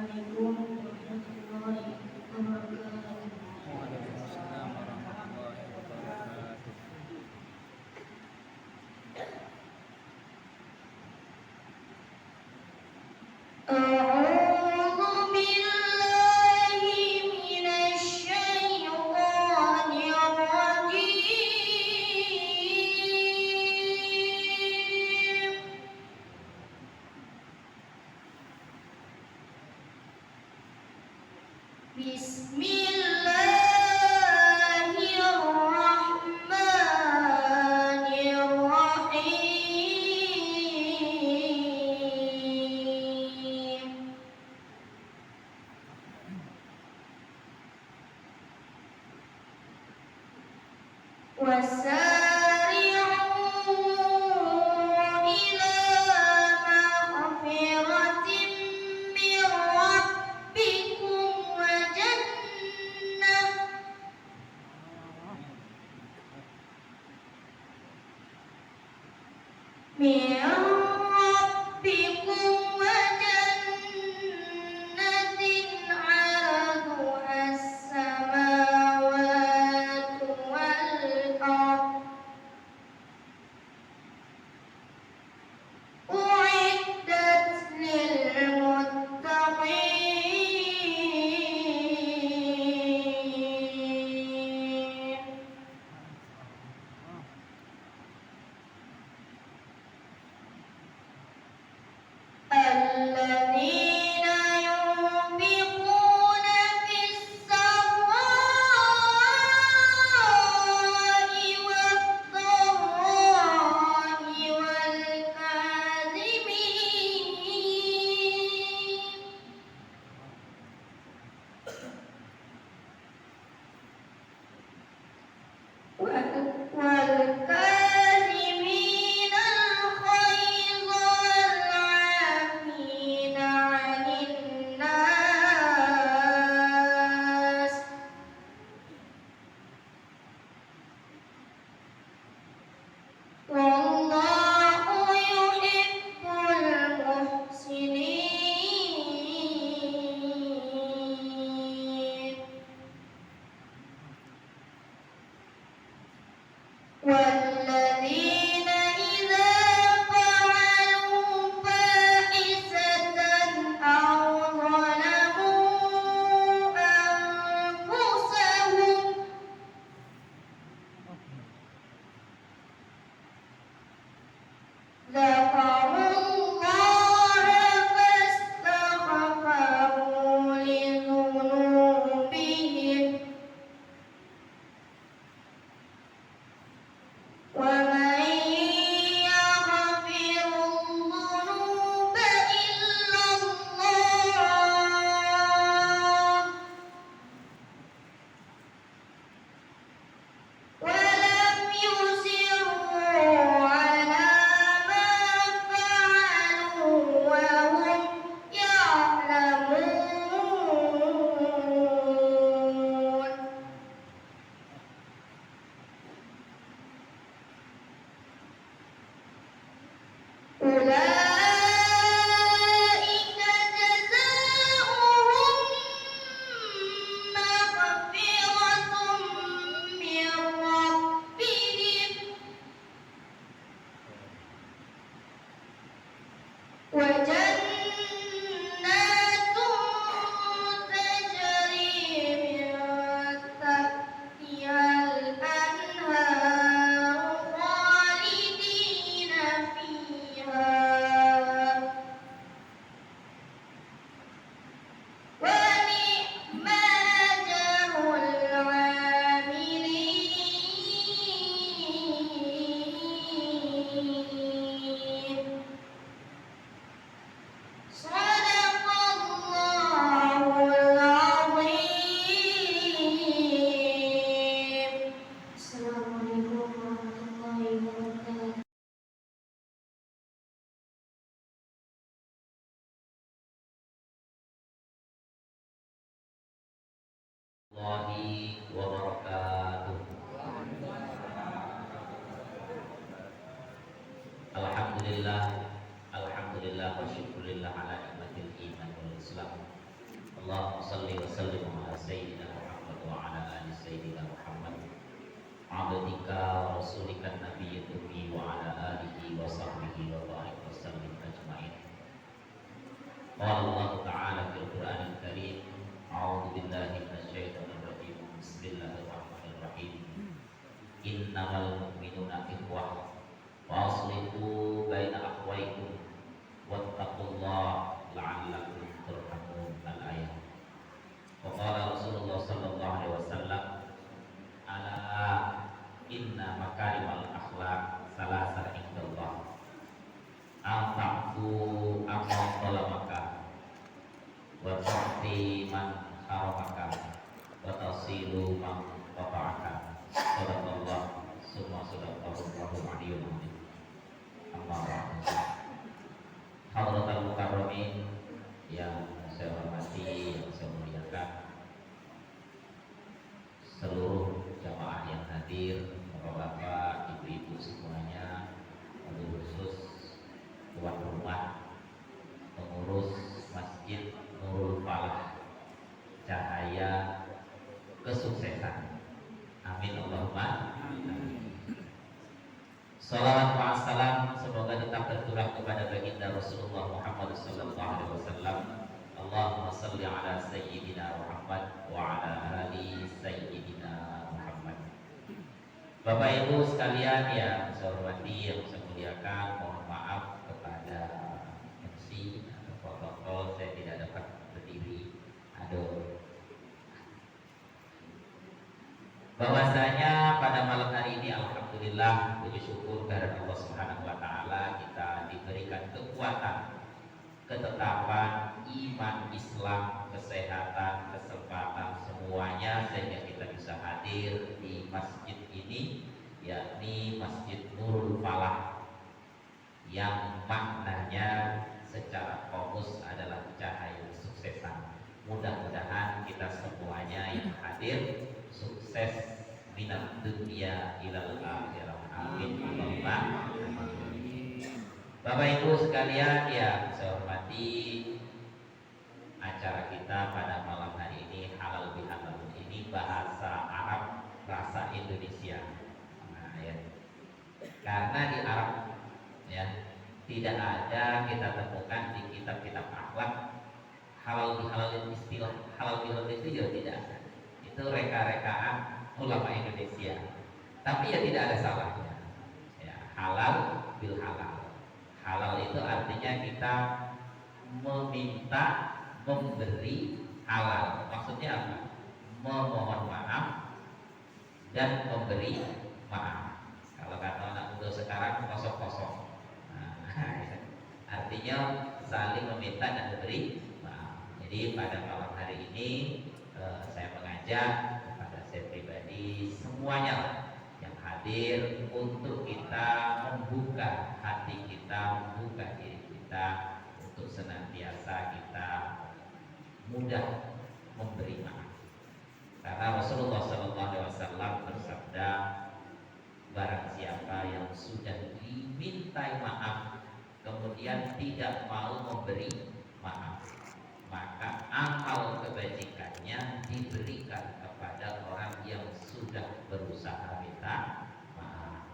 Waalaikumsalam warahmatullahi wabarakatuh. Warahmatullahi wabarakatuh. Alhamdulillah, alhamdulillah wa syukurillah ala nikmatil iman wal islam. Allahumma salli wa sallim ala sayyidina Muhammad wa ala ali sayyidina Muhammad abdika wa rasulika nabiyyi ummi wa ala alihi wa sahbihi wa barik wa sallim ajma'in. Qala Allah ta'ala fil Qur'anil Karim, a'udzu billahi minasy syaithanir rajim. Bismillahirrahmanirrahim. Innamal mu'minuna ikhwah wa aslihu baina akhwaykum wattaqullaha la'allakum turhamun. Al-ayat. Wa qala Rasulullah sallallahu alaihi wasallam, ala inna makarimal akhlaq salasar indallah, ta'fu amma zalamaka wa ta'ti man haramaka wa tasilu man qata'aka. Sadaqallah summa sadaqallahu aliyul azim. Amma ba'du. Hadratul mukarramin yang saya hormati, yang saya muliakan, seluruh jamaah yang hadir, bapak-bapak, ibu-ibu semuanya, wabil khusus tuan rumah, pengurus Masjid Nurul Falah, cahaya kesuksesan. Amin Allahumma amin. Salawat wa salam semoga tetap tercurah kepada baginda Rasulullah Muhammad sallallahu alaihi wasallam. Allahumma salli ala sayyidina Muhammad wa ala ali sayyidina Muhammad. Bapak Ibu sekalian yang saya hormati, yang saya muliakan, mohon maaf kepada MC atau protokol saya tidak dapat berdiri. Aduh. Bahwasanya pada malam hari ini alhamdulillah, puji syukur kehadirat Allah Subhanahu wa taala, kita diberikan kekuatan, ketetapan iman, Islam, kesehatan, kesempatan semuanya sehingga kita bisa hadir di masjid ini, yakni Masjid Nurul Falah, yang maknanya secara fokus adalah cahaya kesuksesan. Mudah-mudahan kita semuanya yang hadir sukses minat dunia ilal akhirah. Amin. Allahumma amin. Bapak Ibu sekalian yang saya hormati, acara kita pada malam hari ini halal bihalal, ini bahasa Arab rasa Indonesia. Nah, ya. Karena di Arab ya tidak ada kita temukan di kitab-kitab akhlak halal bihalal, istilah halal bihalal itu juga tidak ada. Itu reka-rekaan ulama Indonesia. Tapi ya tidak ada salahnya. Ya, halal bil halal. Halal itu artinya kita meminta, memberi halal. Maksudnya apa? Memohon maaf dan memberi maaf. Kalau kata anak muda sekarang kosong-kosong. Nah, artinya saling meminta dan memberi maaf. Jadi pada malam hari ini saya mengajak kepada saya pribadi semuanya yang hadir untuk kita membuka hati kita, membuka diri kita untuk senantiasa kita mudah memberi maaf. Karena Rasulullah SAW bersabda, barang siapa yang sudah dimintai maaf kemudian tidak mau memberi maaf, maka amal kebajikannya diberikan kepada orang yang sudah berusaha minta maaf.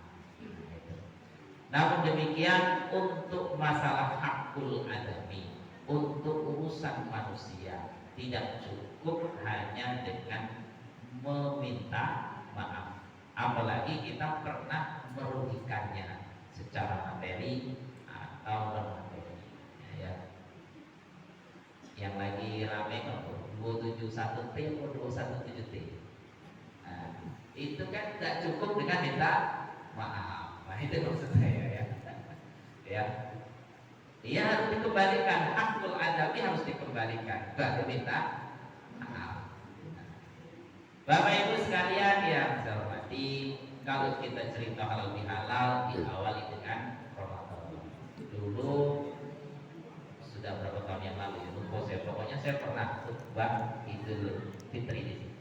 Namun demikian, untuk masalah hakul adami, untuk urusan manusia, tidak cukup hanya dengan meminta maaf, apalagi kita pernah merugikannya secara materi atau non materi. Ya. Yang lagi rame kan 271T atau 217T. Nah, itu kan tidak cukup dengan minta maaf. Nah, itu maksud saya ya. Ya. Dia harus dikembalikan, hakul adabi harus dikembalikan, baru minta maaf. Bapak Ibu sekalian yang saya hormati, kalau kita cerita halal bihalal diawali dengan Ramadan. Dulu sudah berapa tahun yang lalu ya, lupa saya, pokoknya saya pernah khutbah Idul Fitri di sini.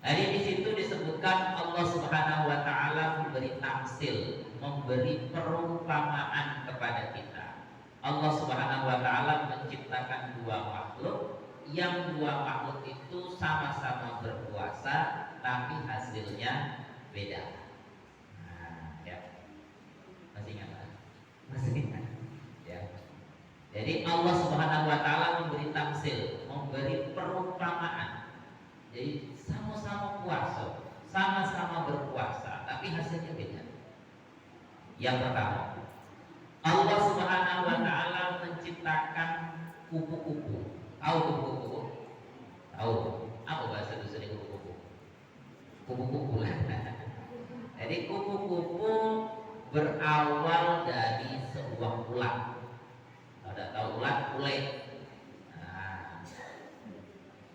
Jadi di situ disebutkan Allah Subhanahu wa taala memberi tamsil, memberi perumpamaan kepada kita. Allah Subhanahu wa taala menciptakan dua makhluk yang dua makhluk itu sama-sama berpuasa tapi hasilnya beda. Nah, ya. Masih ingat Pak? Masih ingat. Ya. Jadi Allah Subhanahu wa taala memberi tamsil, memberi perumpamaan. Jadi sama-sama puasa, sama-sama berpuasa tapi hasilnya beda. Yang pertama, Allah Subhanahu wa taala menciptakan kupu-kupu. Tahu kupu-kupu? Tahu. Apa bahasa dusun kupu-kupu? Kupu-kupu lah. Jadi kupu-kupu berawal dari sebuah ulat. Ada tahu ulat? Ulet. Nah,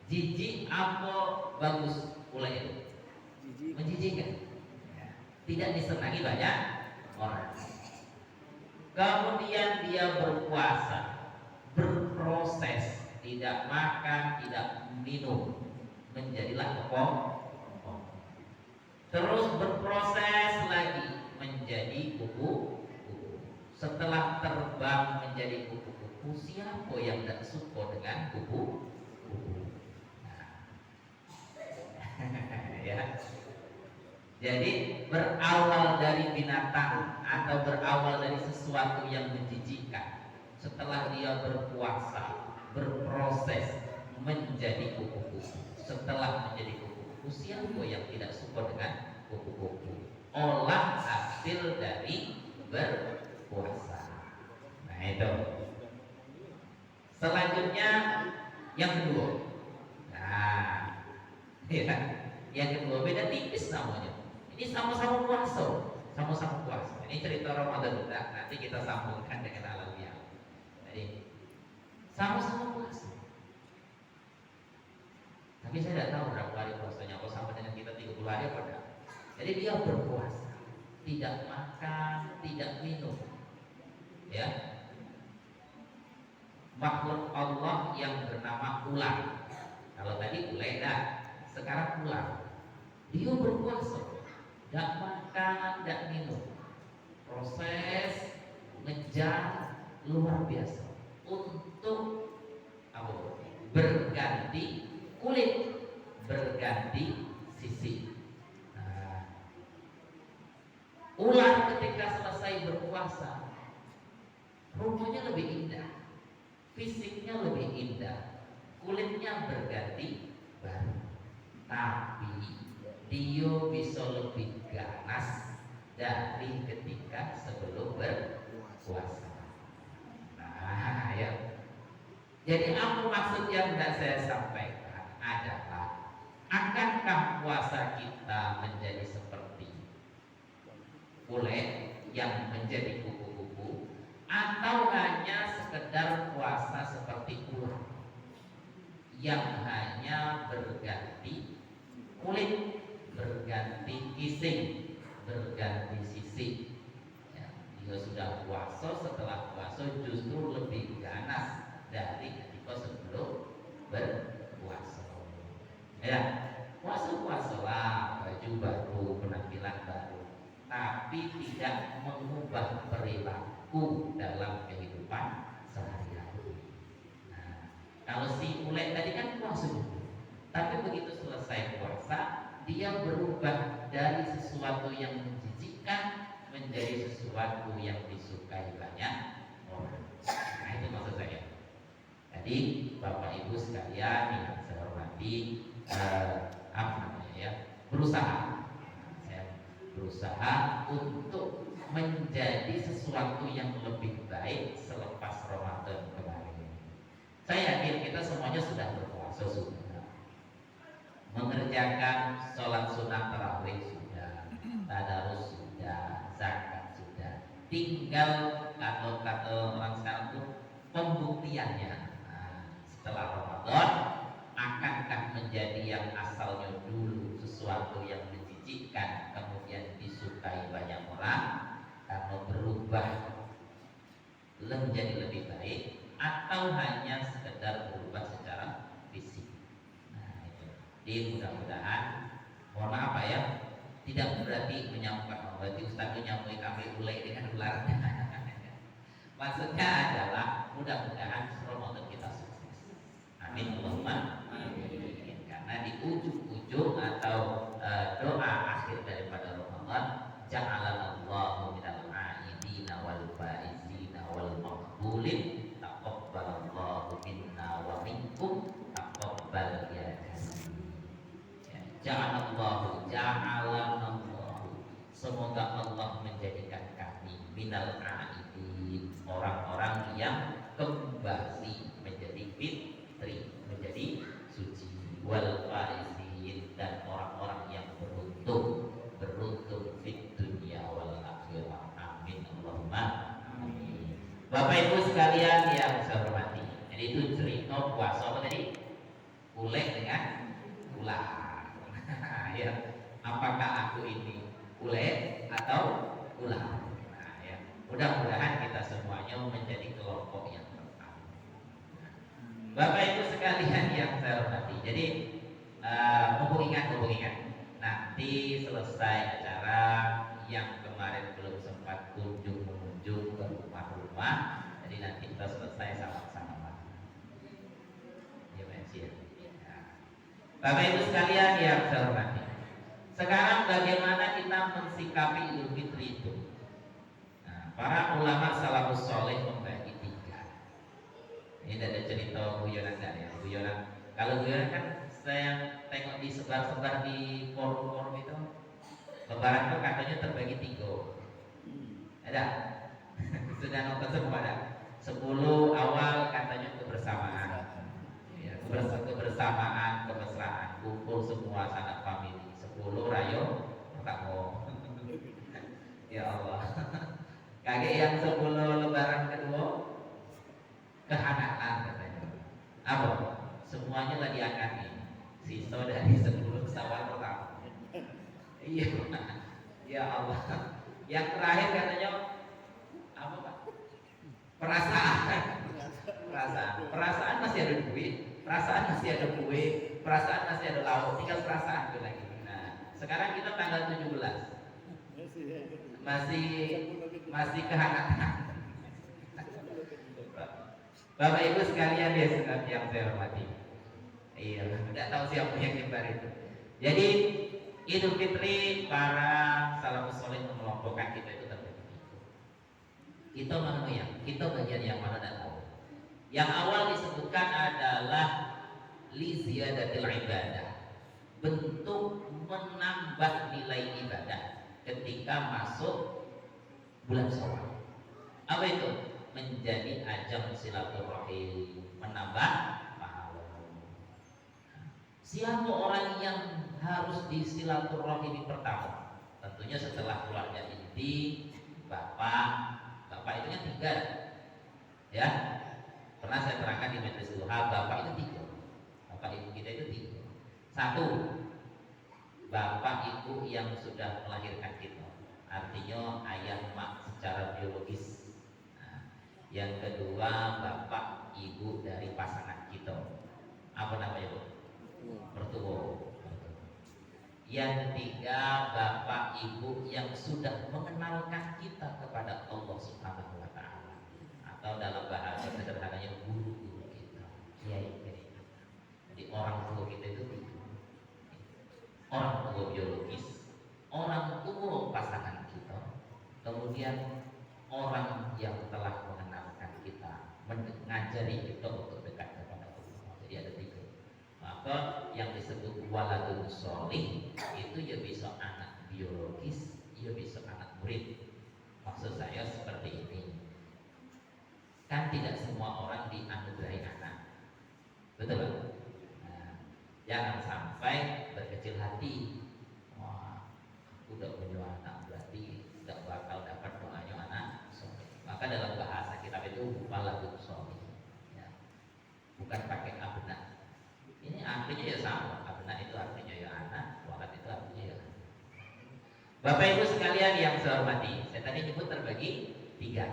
jijik apa bagus ulet itu? Menjijikkan. Tidak disenangi banyak orang. Kemudian dia berpuasa, berproses, tidak makan, tidak minum, menjadilah kepong. Terus berproses lagi menjadi kupu-kupu. Setelah terbang menjadi kupu-kupu, siapa yang tidak suka dengan kupu-kupu? Nah. Ya. Jadi berawal dari binatang atau berawal dari sesuatu yang menjijikkan. Setelah dia berpuasa, berproses menjadi kupu-kupu. Setelah menjadi kupu-kupu, siapa yang tidak suka dengan kupu-kupu? Olah hasil dari berpuasa. Nah itu. Selanjutnya yang kedua. Nah, ya, yang kedua beda tipis namanya. Ini sama-sama puasa, sama-sama puasa. Ini cerita Ramadan kita, nanti kita sambungkan dengan alamiah. Jadi sama-sama puasa. Tapi saya tidak tahu berapa hari puasanya, apa sama dengan kita 30 hari apa enggak. Jadi dia berpuasa, tidak makan, tidak minum. Ya. Makhluk Allah yang bernama ular. Kalau tadi uleda, sekarang ular. Dia berpuasa, tidak makan, tidak minum. Proses ngejar luar biasa untuk apa? Berganti kulit, berganti sisi. Nah, ular ketika selesai berpuasa, rumputnya lebih indah, fisiknya lebih indah, kulitnya berganti baru, tapi dia bisa lebih ganas dari ketika sebelum berpuasa. Nah, ya. Jadi apa maksud yang tidak saya sampaikan adalah, akankah puasa kita menjadi seperti kulit yang menjadi kupu-kupu, atau hanya sekedar puasa seperti ular yang hanya berganti kulit, berganti kising, berganti sisi. Ya, dia sudah puasa, setelah puasa justru lebih ganas dari ketika sebelum berpuasa. Ya, puasa-puasalah, baju baru, penampilan baru, tapi tidak mengubah perilaku dalam kehidupan sehari-hari. Nah, kalau si ulek tadi kan puasa, tapi begitu selesai puasa, dia berubah dari sesuatu yang menjijikkan menjadi sesuatu yang disukai banyak orang. Nah, itu maksud saya. Jadi Bapak Ibu sekalian yang saya hormati, apa namanya ya, berusaha. Saya berusaha untuk menjadi sesuatu yang lebih baik selepas Ramadan kemarin. Saya yakin kita semuanya sudah berpuasa, sudah mengerjakan sholat sunnah tarawih, sudah tadarus, sudah zakat, sudah. Tinggal kalau kata orang sekarang itu pembuktiannya. Setelah Ramadan, akankah menjadi yang asalnya dulu sesuatu yang menjijikkan kemudian disukai banyak orang, karena berubah menjadi lebih baik, atau hanya sekedar berubah secara fisik. Nah, itu. Jadi mudah-mudahan, mohon maaf ya, tidak berarti menyamakan, berarti Ustaz menyamui kami mulai dengan ular. Maksudnya adalah mudah-mudahan Ramadan kita sukses. Nah, Amin Allahumma amin. Karena di ujung-ujung atau doa akhir daripada Ramadan, ja'alallahu minal aidina wal faizina wal maqbulin, taqabbalallahu minna wa minkum, taqabbal ya karim. Ya, ja'alallahu, semoga Allah menjadikan kami minal aidin, orang-orang yang kembali menjadi fitri, menjadi suci, wal faizin, dan orang-orang yang beruntung fit dunia wal akhirah. Amin Allahumma amin. Bapak Ibu sekalian yang saya hormati, jadi itu cerita puasa apa tadi? Ulek dengan ular. Ya, apakah aku ini ulek atau ular? Nah, ya, mudah-mudahan kita semuanya menjadi kelompok yang pertama. Bapak Ibu sekalian yang saya hormati, jadi mumpung ingat, nanti selesai acara yang kemarin belum sempat mengunjung ke rumah-rumah, jadi nanti kita selesai sama-sama. Ya, ya. Bapak Ibu sekalian yang saya hormati, sekarang bagaimana kita mensikapi Idul Fitri itu? Nah, para ulama salafus soleh membagi 3. Ini ada cerita guyonan enggak ya? Guyonan. Kalau guyonan kan saya tengok di sebar-sebar di forum-forum itu, Lebaran itu katanya terbagi 3. Ada? Sudah nonton semua ada? 10 awal katanya kebersamaan, ya, kebersamaan, kemesraan, kumpul semua sanak famili. 10 rayo kamu. Ya Allah. Kaget yang 10 Lebaran kedua kehanakan katanya. Apa? Semuanya lagi akan ini. Sisa dari 10 Syawal pertama. Iya. Ya Allah. Yang terakhir katanya apa Pak? Perasaan masih ada duit, perasaan masih ada kue, perasaan masih ada lauk, tinggal perasaan itu lagi. Nah, sekarang kita tanggal 17. Masih kehangatan. Bapak Ibu sekalian yang saya hormati. Iya, tidak tahu siapa yang nyebar itu. Jadi Idul Fitri para salafus saleh mengelompokkan kita itu terbagi. Kita mana ya? Kita bagian yang mana tidak tahu. Yang awal disebutkan adalah li ziyadatil ibadah, bentuk menambah nilai ibadah ketika masuk bulan Syawal. Apa itu? Menjadi ajang silaturahim, menambah pahala. Siapa orang yang harus disilaturahimi pertama? Tentunya setelah keluarga inti, bapak itu kan 3, ya. Pernah saya terangkan di majelis duha, bapak itu 3, bapak ibu kita itu 3. 1, bapak ibu yang sudah melahirkan kita, artinya ayah mak secara biologis. Yang kedua, bapak ibu dari pasangan kita, apa namanya Bu? Mertua. Yang ketiga, bapak ibu yang sudah mengenalkan kita kepada Allah Subhanahu wa Ta'ala, atau dalam bahasa sederhananya guru-guru kita, kiai-kiai kita. Jadi orang tua kita itu 3. Orang tua biologis, orang tua pasangan kita, kemudian orang yang telah mengenalkan kita, mengajari kita untuk dekat kepada Allah. Jadi ada 3. Maka yang disebut waladun sholih itu ya bisa anak biologis, ya bisa anak murid. Maksud saya seperti ini, kan tidak semua orang dianugerahi anak, betul kan? Nah, jangan sampai berkecil hati. Wah, aku udah punya anak, berarti tidak bakal dapat doanya anak sholih. Maka dalam bahasa kitab itu waladun sholih, ya. Bukan pakai abna. Ini artinya ya sama, abna itu artinya ya anak, walad itu artinya ya anak. Bapak Ibu sekalian yang saya hormati, saya tadi nyebut terbagi 3.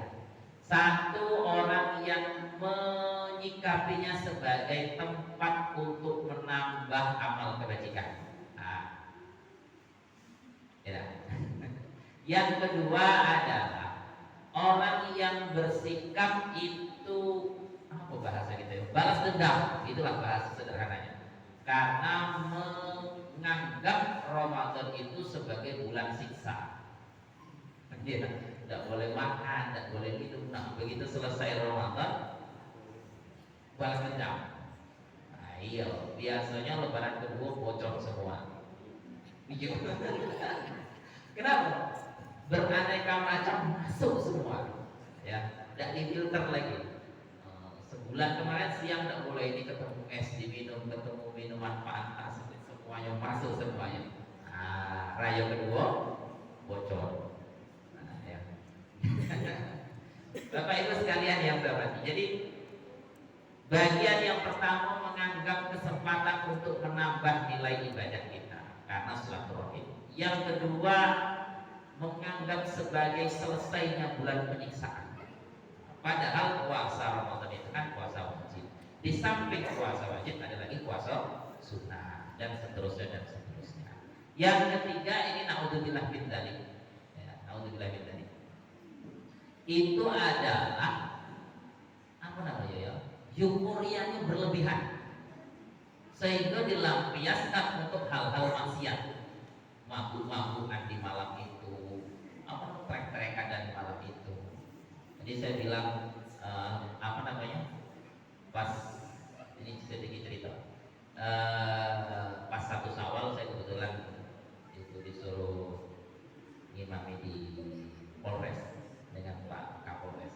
1, orang yang menyikapinya sebagai tempat untuk menambah amal kebajikan. Nah, ya. Yang kedua adalah orang yang bersikap itu apa apa bahasa kita ya? Balas dendam, itulah bahasa sederhananya. Karena menganggap Ramadan itu sebagai bulan siksa. Ya, tidak boleh makan, tidak boleh minum. Nah, begitu selesai Ramadan, balas dendam. Nah, iya, biasanya lebaran kedua bocor semua. Iya. Kenapa? Beraneka macam masuk semua. Ya, tidak difilter lagi. Sebulan kemarin siang tidak boleh ini ketemu es diminum, ketemu minuman panas, semuanya masuk semuanya. Nah, raya kedua bocor. Bapak Ibu sekalian yang berarti. Jadi bagian yang pertama menganggap kesempatan untuk menambah nilai ibadah kita karena silaturahim. Yang kedua menganggap sebagai selesainya bulan penyiksaan. Padahal puasa Ramadan itu kan puasa wajib. Di samping puasa wajib ada lagi puasa sunnah dan seterusnya dan seterusnya. Yang ketiga ini naudzubillah min dzalik. Ya, naudzubillah min dzalik. Itu adalah apa namanya ya, euforianya berlebihan sehingga dilampiaskan untuk hal-hal maksiat, mabuk-mabukan di malam itu, apa trek-trekan dari malam itu. Jadi saya bilang apa namanya, pas ini sedikit cerita, pas 1 Syawal saya kebetulan itu disuruh ngimami di Polres dengan Pak Kapolres.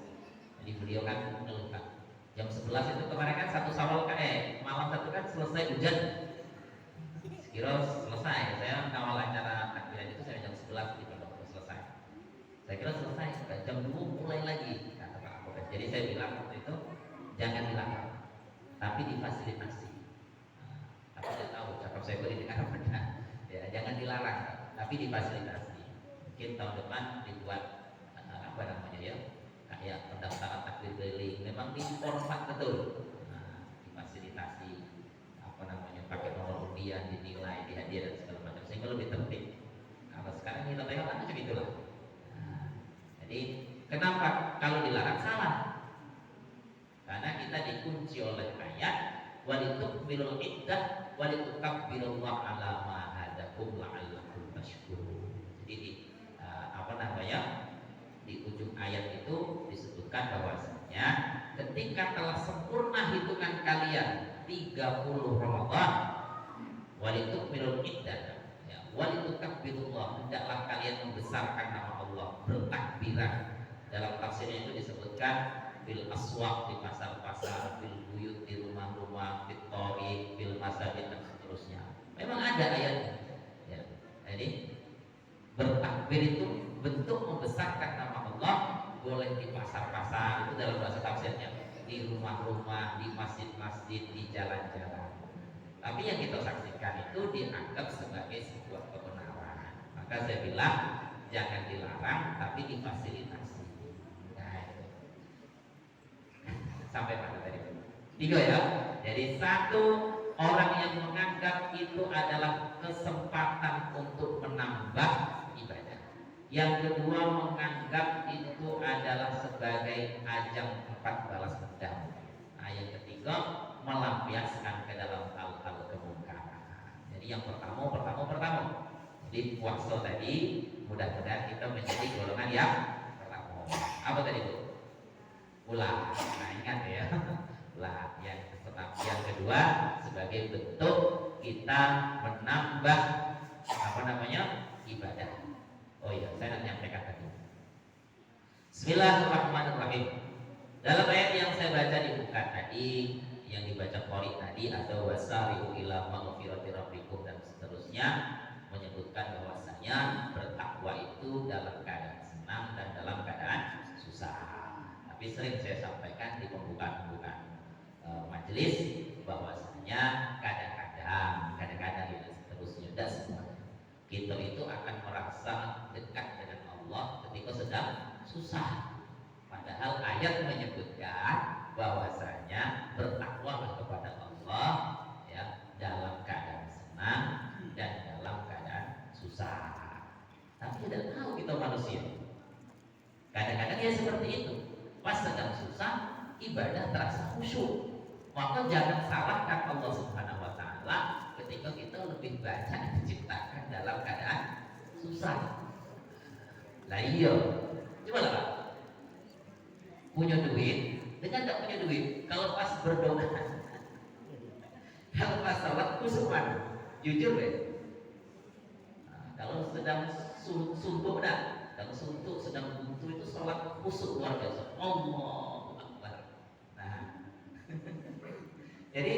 Jadi beliau kan mengeluhkan jam 11 itu kemarin kan 1 Syawal kan malam 1 kan selesai hujan. Sekira selesai, saya kawal acara takbiran itu saya jam 11 di pondok selesai. Saya kira selesai, jam 2 mulai lagi kata Pak Kapolres. Jadi saya bilang waktu itu jangan dilarang, tapi difasilitasi. Tapi tidak tahu cakap saya boleh dengar apa enggak. Ya, jangan dilarang, tapi difasilitasi. Mungkin tahun depan dibuat apa namanya ya, kayak pendaftaran takbir keliling, memang diformat betul, difasilitasi apa namanya, pakai nomor undian, dinilai, dihadiah dan segala macam sehingga lebih tertib. Kalau sekarang kita tengok kan macam itulah. Jadi kenapa kalau dilarang salah? Karena kita dikunci oleh ayat walitukmilul iddah walitukabbirullaha ala ma hadakum la'allakum tashkurun. Jadi apa namanya, di ujung ayat itu disebutkan bahwasanya ketika telah sempurna hitungan kalian 30 Ramadan, walitukmilul iddah ya, walitukabbirullaha, hendaklah kalian membesarkan nama Allah, bertakbiran. Dalam tafsirnya itu disebutkan bil aswaq, di pasar-pasar, bil buyut, di rumah-rumah, fil thariq, bil masajid dan seterusnya. Memang ada ayatnya. Ya. Jadi bertakbir itu bentuk membesarkan nama Allah, boleh di pasar-pasar, itu dalam bahasa tafsirnya, di rumah-rumah, di masjid-masjid, di jalan-jalan. Tapi yang kita saksikan itu dianggap sebagai sebuah kebenaran. Maka saya bilang jangan dilarang, tapi difasilitasi. Nah, itu. Sampai pada tadi 3 ya. Jadi 1, orang yang menganggap itu adalah kesempatan untuk menambah ibadah. Yang kedua menganggap itu adalah sebagai ajang tempat balas dendam. Nah, yang ketiga melampiaskan ke dalam hal-hal kemungkaran. Jadi yang pertama. Jadi puasa tadi mudah-mudahan kita menjadi golongan yang pertama. Apa tadi itu? Ulah. Nah, ingat ya. Ulah. Yang kedua sebagai bentuk kita menambah apa namanya, ibadah. Oh iya, saya nak menyampaikan tadi. Bismillahirrahmanirrahim. Dalam ayat yang saya baca di buka tadi, yang dibaca Qori tadi, atau wasari'u ila maghfirati rabbikum dan seterusnya, menyebutkan bahwasanya bertakwa itu dalam keadaan senang dan dalam keadaan susah. Tapi sering saya sampaikan di pembukaan majelis bahwasanya kadang-kadang dan seterusnya, dan semua kita itu akan merasa dekat dengan Allah ketika sedang susah. Padahal ayat menyebutkan bahwasanya bertakwalah kepada Allah ya dalam keadaan senang dan dalam keadaan susah. Tapi tidak tahu kita manusia. Kadang-kadang ya seperti itu. Pas sedang susah ibadah terasa khusyuk. Maka jangan salahkan Allah Subhanahu wa taala ketika kita lebih banyak diciptakan dalam keadaan susah. Lah iya, coba lah Pak. Punya duit dengan tidak punya duit, kalau pas berdoa, kalau pas sholat kusuman, jujur deh. Nah, kalau sedang suntuk dah, kalau suntuk sedang buntu itu sholat kusuk luar biasa. Allahu Akbar. Nah, jadi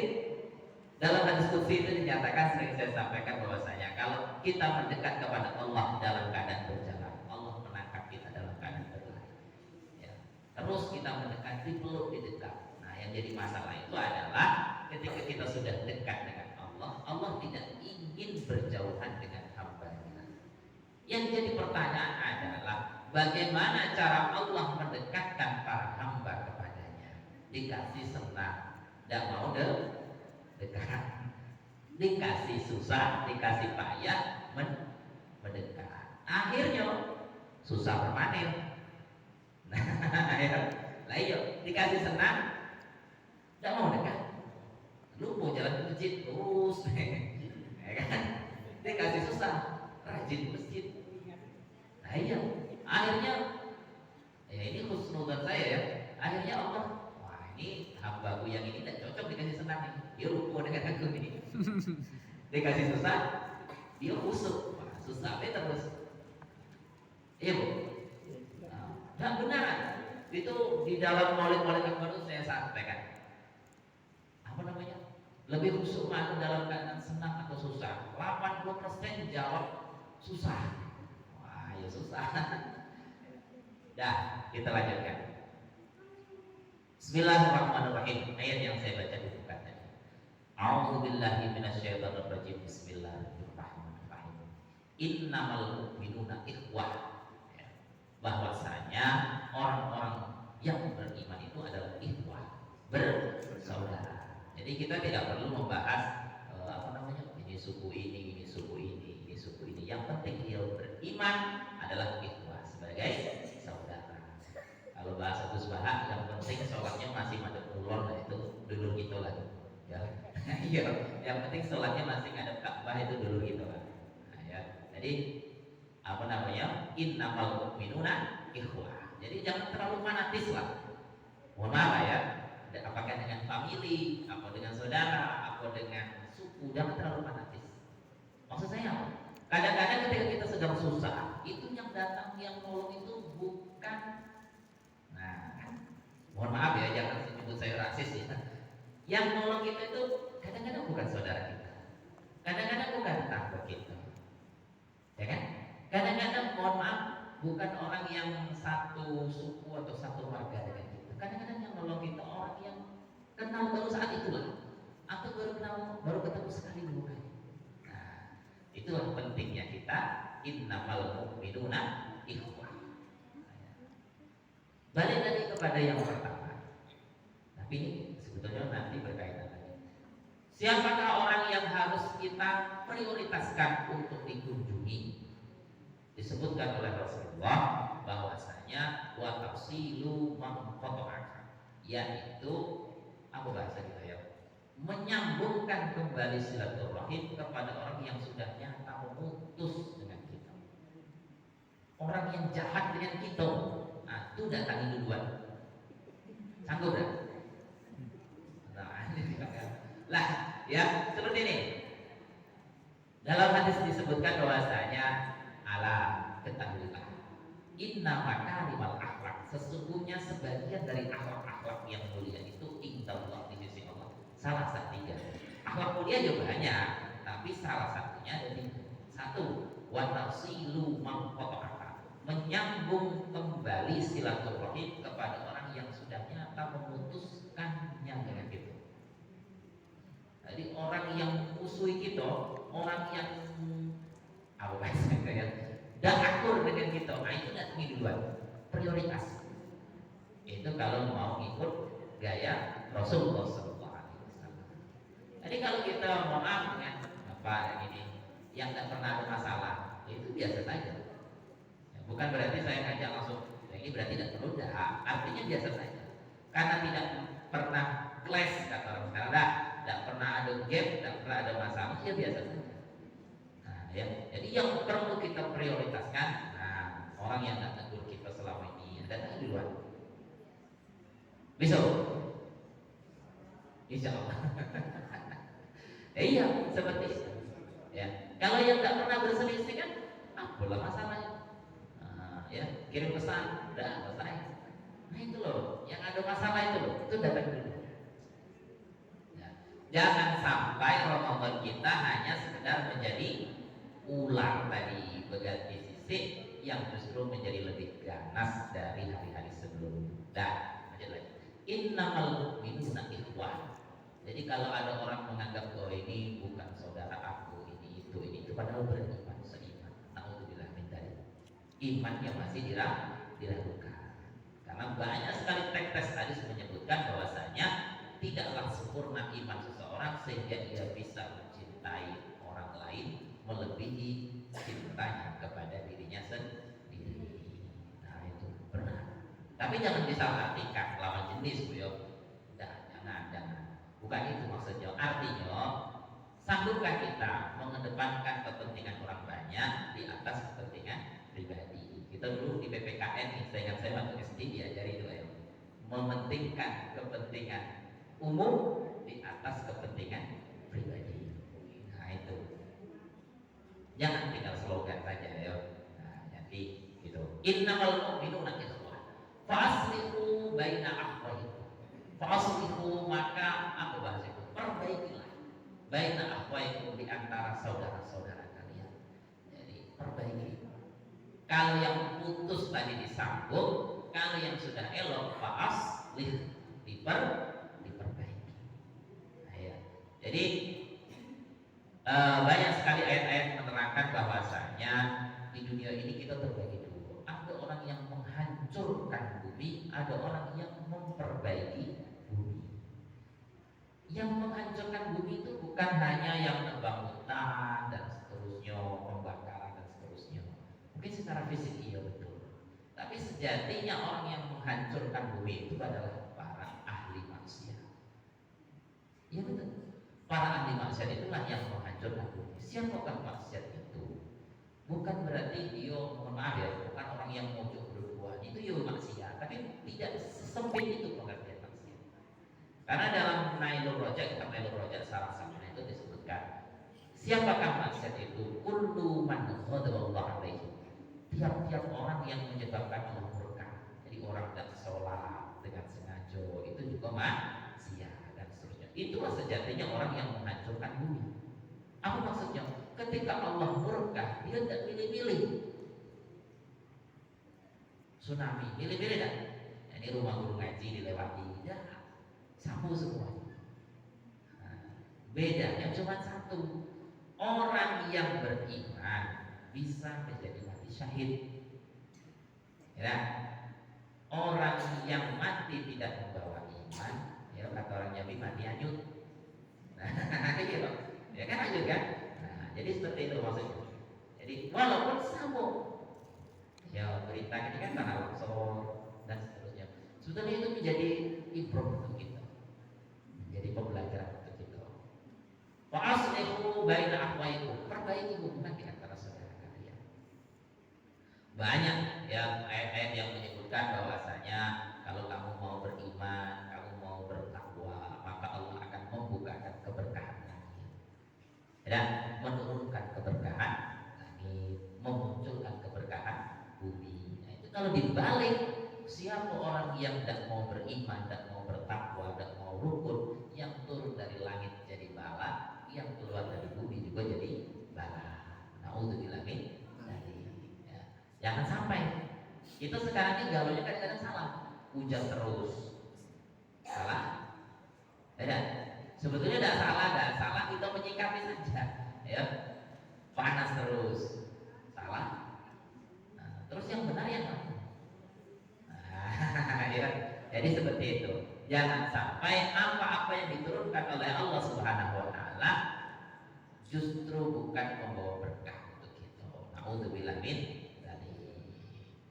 dalam hadis qudsi itu dinyatakan, sering saya sampaikan bahwasanya kalau kita mendekat kepada Allah dalam keadaan berjalan, Allah menangkap kita dalam keadaan berlari. Ya. Terus kita mendekati peluk di dekat. Nah, yang jadi masalah itu adalah ketika kita sudah dekat dengan Allah, Allah tidak ingin berjauhan dengan hamba-Nya. Yang jadi pertanyaan adalah bagaimana cara Allah mendekatkan para hamba kepadanya? Dikasih senang, tidak mau dekat, dikasih susah, dikasih payah, mendekat. Akhirnya susah permanen. Nah, ya, lah iya, dikasih senang, tidak mau dekat. Lu mau jalan ke masjid terus, ya kan? Dikasih susah, rajin ke masjid. Nah iya, akhirnya, ya ini husnudzon saya ya. Akhirnya Allah, wah ini hambaku yang ini tidak cocok dikasih senang nih. Dia ruku dengan aku nih. Dikasih susah, dia khusyuk. Wah, susah terus. Iya bu. Nah, benar. Itu di dalam maulid-maulid yang baru saya sampaikan. Apa namanya? Lebih khusyuk mana dalam keadaan senang atau susah? 80% jawab susah. Wah, ya susah. Dah, kita lanjutkan. Bismillahirrahmanirrahim. Ayat yang saya baca di buku tadi. A'udzubillahi minasyaitonirrajim. Bismillahirrahmanirrahim. Innamal mu'minuna ikhwah. Bahwasanya orang-orang yang beriman itu adalah ikhwah, bersaudara. Jadi kita tidak perlu membahas apa namanya, ini suku ini suku ini suku ini. Yang penting dia beriman adalah ikhwah sebagai saudara. Kalau bahasa Gus Baha, yang penting sholatnya masih madep ulon, nah itu dulu gitu lah. Ya, iya. Yang penting sholatnya masih ngadep Ka'bah, itu dulu gitu lah. Nah, ya. Jadi apa namanya, innamal mu'minuna ikhwah. Jadi jangan terlalu fanatis lah. Mohon maaf ya, apakah dengan family, apa dengan saudara, apa dengan suku, jangan terlalu fanatis. Maksud saya apa? Kadang-kadang ketika kita sedang susah, itu yang datang, yang nolong itu bukan, nah kan, mohon maaf ya, jangan menyebut saya rasis ya. Yang nolong kita itu kadang-kadang bukan saudara kita, kadang-kadang bukan tetangga kita, ya kan? Kadang-kadang mohon maaf, bukan orang yang satu suku atau satu marga dengan kita. Kadang-kadang yang nolong kita orang yang kenal baru saat itulah, atau baru ketemu sekali dua kali. Nah, itulah pentingnya kita, innamal mu'minuna ikhwah. Balik lagi kepada yang pertama. Tapi ini sebetulnya nanti berkaitan lagi. Siapakah orang yang harus kita prioritaskan untuk dikunjungi? Disebutkan oleh Rasulullah bahwasanya wa tafsilu man qata'aka, yaitu apa bahasa kita ya, menyambungkan kembali silaturahim kepada orang yang sudah nyata memutus dengan kita, orang yang jahat dengan kita. Nah, itu datangi duluan, sanggup kan? Nah, ini lah ya, seperti ini. Dalam hadis disebutkan bahwasanya, ala ketahuilah, inna makarimal akhlak, sesungguhnya sebagian dari akhlak-akhlak yang mulia itu indallah, di sisi Allah, salah satu tiga. Akhlak mulia juga banyak, tapi salah satunya ada tiga. Satu, wa tafsilu man qata'aka, menyambung kembali silaturahim kepada orang yang sudah nyata memutuskannya dengan kita. Jadi orang yang musuhi kita, orang yang apa bahasa ya, dan akur dengan kita, nah itu datangi duluan, prioritas. Itu kalau mau ikut gaya Rasulullah SAW. Jadi kalau kita mau maaf dengan apa ini, yang tidak pernah ada masalah, itu biasa saja. Ya, bukan berarti saya ngajak langsung, ya ini berarti tidak perlu dah. Artinya biasa saja. karena tidak pernah clash kata orang sekarang, tidak pernah ada gap, tidak pernah ada masalah, ya biasa saja. Nah, ya, jadi yang perlu kita prioritaskan, nah orang yang tidak tegur kita selama ini ada di luar. Besok, insya Allah. Iya, seperti itu. Ya, kalau yang tidak pernah berselisih kan, apalah masalahnya. Nah, ya, kirim pesan, udah selesai. Nah itu loh, yang ada masalah itu loh, itu datang dulu. Ya. Jangan sampai Ramadan kita hanya sekedar menjadi ular tadi berganti sisi yang justru menjadi lebih ganas dari hari-hari sebelumnya. Dan lanjut lagi. Innamal mu'minuna ikhwah. Jadi kalau ada orang menganggap bahwa ini bukan saudara aku, ini itu padahal beriman seiman. Nauzubillah min dzalik. Iman yang masih diragukan. Karena banyak sekali teks hadis menyebutkan bahwasanya tidaklah sempurna iman seseorang sehingga dia bisa mencintai orang lain melebihi cintanya kepada dirinya sendiri. Nah itu benar. Tapi jangan disalahartikan lawan jenis, Bu yo. Jangan. Bukan itu maksudnya. Artinya, sanggupkah kita mengedepankan kepentingan orang banyak di atas kepentingan pribadi? Kita dulu di PPKN nih, saya ingat saya waktu SD diajari itu ya, mementingkan kepentingan umum di atas kepentingan pribadi. Nah itu, jangan tinggal slogan saja ya. Nah, jadi gitu. Innamal mu'minuna ikhwah. Fa'aslihu baina akhwaikum. Fa'aslihu, maka apa bahasa itu? Perbaikilah baina akhwaikum, di antara saudara-saudara kalian. Jadi perbaiki. Kalau yang putus tadi disambung, kalau yang sudah elok fa'aslih, diperbaiki. Nah, ya. Jadi banyak sekali ayat-ayat menerangkan bahwasanya di dunia ini kita terbagi dulu. Ada orang yang menghancurkan bumi, ada orang yang memperbaiki bumi. Yang menghancurkan bumi itu bukan hanya yang nebang hutan dan seterusnya, pembakaran dan seterusnya. Mungkin secara fisik iya betul, tapi sejatinya orang yang menghancurkan bumi itu adalah para ahli maksiat. Iya betul. Para ahli maksiat itulah yang menghancurkan bumi. Siapakah maksiat itu? Bukan berarti dia, mohon maaf ya, bukan orang yang mojok berbuat itu ya maksiat, tapi tidak sesempit itu pengertian maksiat. Karena dalam Nailul Rojak, kitab Nailul Rojak salah satunya itu disebutkan, siapakah maksiat itu? Kullu man ghadaballahu alaihi. Tiap-tiap orang yang menyebabkan Allah murka. Jadi orang tidak sholat dengan sengaja, itu juga maksiat dan seterusnya. Itulah sejatinya orang yang menghancurkan bumi. Apa maksudnya? Ketika Allah murka, dia tidak pilih-pilih. Tsunami, pilih-pilih dah. Ini rumah guru ngaji dilewati, dah sapu semua. Nah, bedanya cuma satu. Orang yang beriman bisa menjadi mati syahid. Ya. Orang yang mati tidak membawa iman, ya kata orang Jambi mati hanyut. Nah, gitu. Ya kan hanyut kan? Nah, jadi seperti itu maksudnya. Jadi walaupun sama, ya berita ini kan tanah longsor dan seterusnya. Sebetulnya itu menjadi ibrah untuk kita, menjadi pembelajaran untuk kita. Wa aslihu baina akhwaikum, perbaiki hubungan di antara saudara kalian. Banyak ya ayat-ayat yang menyebutkan bahwasanya kalau kamu mau beriman, kamu mau bertakwa, maka Allah akan membukakan keberkahan langit dan menurunkan keberkahan langit, memunculkan keberkahan bumi. Nah, itu kalau dibalik, siapa orang yang tidak mau beriman, tidak mau bertakwa, tidak mau rukun, yang turun dari langit jadi bala, yang keluar dari bumi juga jadi bala. Nauzubillah min dzalik. Ya. Jangan sampai kita sekarang ini gaulnya kadang-kadang salah, hujan terus, salah, beda. Sebetulnya tidak salah, kita menyikapi saja, ya. Panas terus, salah. Nah, terus yang benar yang mana? Nah, ya. Jadi seperti itu. Jangan sampai apa-apa yang diturunkan oleh Allah Subhanahu wa taala justru bukan membawa berkah untuk kita. Nauzubillah min dzalik.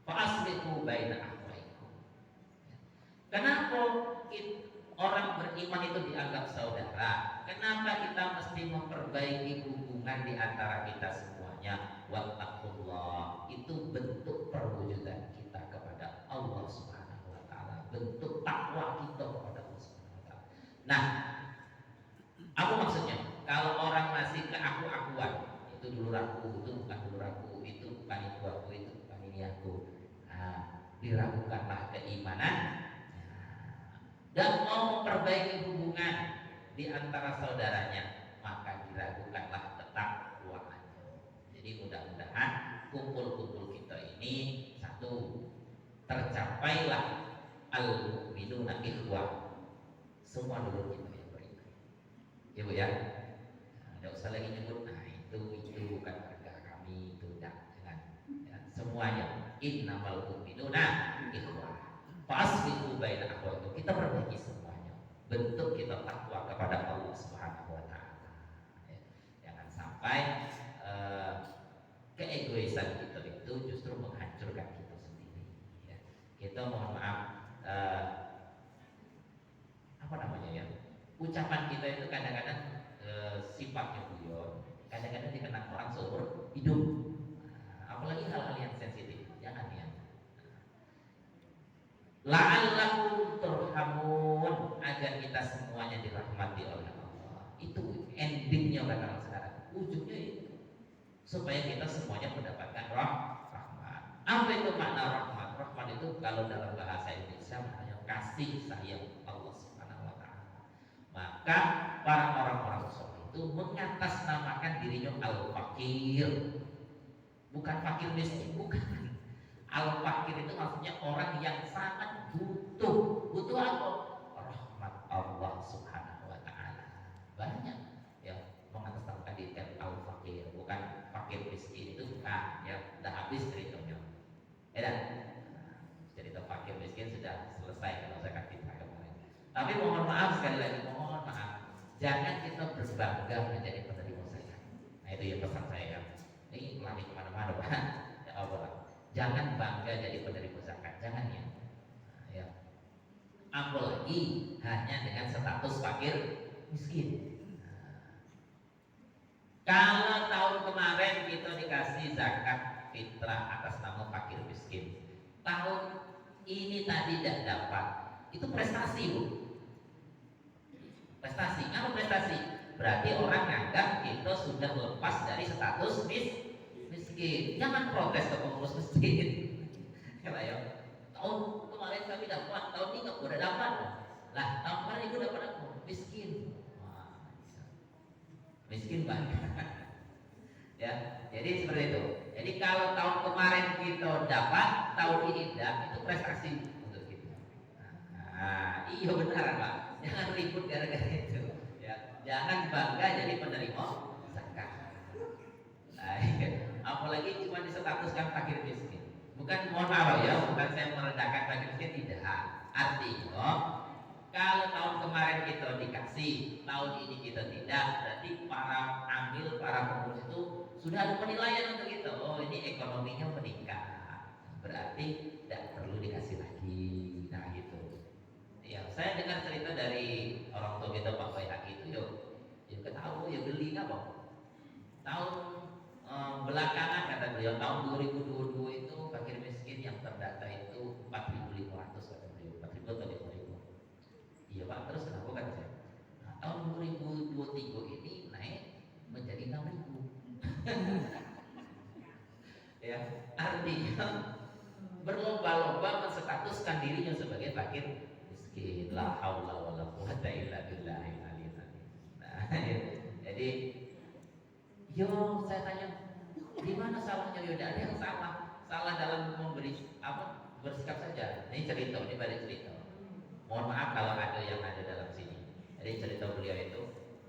Fa aslihu baina akhwaikum. Kenapa orang beriman itu dianggap saudara, kenapa kita mesti memperbaiki hubungan di antara kita semuanya? Wattaqullah, itu bentuk perwujudan kita kepada Allah Subhanahu wa taala, bentuk takwa kita kepada Allah Subhanahu wa taala. Nah, apa maksudnya? Kalau orang masih ke aku-akuan, itu dulu aku, itu bukan dulu aku, itu bukan itu aku, itu bukan ini aku. Nah, diragukanlah keimanan. Dan mau memperbaiki hubungan di antara saudaranya, maka diragukanlah ketakwaannya. Jadi mudah-mudahan kumpul-kumpul kita ini satu, tercapailah al-mu'minuna ikhwah, semua dulu kita yang beriman. Ya Bu ya, tidak usah lagi nyebut, nah itu bukan harga kami, itu jangan. Ya, semuanya innamal mu'minuna ikhwah. Fasbiqu baina akhwaikum, kita perbaiki semuanya. Bentuk kita takwa kepada Allah Subhanahu wa taala. Ya, jangan sampai keegoisan kita itu justru menghancurkan kita sendiri. Ya. Kita mohon maaf, apa namanya ya? Ucapan kita itu kadang-kadang sifatnya guyon, kadang-kadang dikenang orang seumur hidup. Apalagi hal-hal yang sensitif, jangan ya. La'allakum turhamun, agar kita semuanya dirahmati oleh Allah. Itu endingnya orang sekarang, ujungnya itu, supaya kita semuanya mendapatkan rahmat. Apa itu makna rahmat? Rahmat itu kalau dalam bahasa Indonesia maknanya kasih sayang Allah Subhanahu wa taala. Maka para orang-orang soleh itu mengatasnamakan dirinya al-fakir, bukan fakir miskin, bukan. Al-fakir itu maksudnya orang yang sangat butuh. Butuh apa? Rahmat Allah Subhanahu wa taala. Banyak ya mengatasnamakan diri al-fakir, bukan fakir miskin, itu bukan ya, udah habis ceritanya. Ya, cerita fakir miskin sudah selesai kalau saya kasih kemarin. Tapi mohon maaf sekali lagi, mohon maaf, jangan kita berbangga menjadi penerima zakat. Nah itu ya pesan saya. Ini lari kemana-mana Pak. Ya Allah. Jangan bangga jadi penerima zakat, jangan ya. Nah, ya. Apalagi hanya dengan status fakir miskin. Nah, kalau tahun kemarin kita dikasih zakat fitrah atas nama fakir miskin, tahun ini tadi tidak dapat, itu prestasi Bu. Prestasi, apa prestasi? Berarti orang nganggap kita sudah lepas dari status miskin. Jangan protes ke pengurus masjid. Kata ya, tahun kemarin kami dapat, tahun ini nggak udah dapat. Lah, tahun kemarin itu dapat aku miskin. Wah, miskin banget. Ya, jadi seperti itu. Jadi kalau tahun kemarin kita dapat, tahun ini tidak, itu prestasi untuk kita. Nah, iya benar Pak. Jangan ribut gara-gara itu. Ya, jangan bangga jadi penerima zakat. Nah, apalagi cuma disetatuskan fakir miskin. Bukan, mohon maaf ya, bukan saya merendahkan fakir miskin, tidak. Artinya kalau tahun kemarin kita dikasih, tahun ini kita tidak, berarti para ambil, para pengurus itu sudah ada penilaian untuk itu. Oh, ini ekonominya meningkat, berarti tidak perlu dikasih lagi. Nah gitu. Ya, saya dengar cerita dari orang tua kita Pak Bayhaqi itu, yuk ketahui, ya beli nggak Pak? Tahun belakangan kata beliau, tahun 2022 itu fakir miskin yang terdata itu 4.500 kata beliau, 4.000 atau 5.000. Iya Pak, terus kenapa kata saya? Nah, tahun 2023 ini naik menjadi 6.000. Ya, artinya berlomba-lomba menstatuskan dirinya sebagai fakir miskin. La haula wala quwata illa billahil aliyyil azim. Nah, jadi yo, saya tanya, di mana salahnya? Yo, tidak ada yang salah. Salah dalam memberi apa? Bersikap saja. Ini cerita, ini balik cerita. Mohon maaf kalau ada yang ada dalam sini. Jadi cerita beliau itu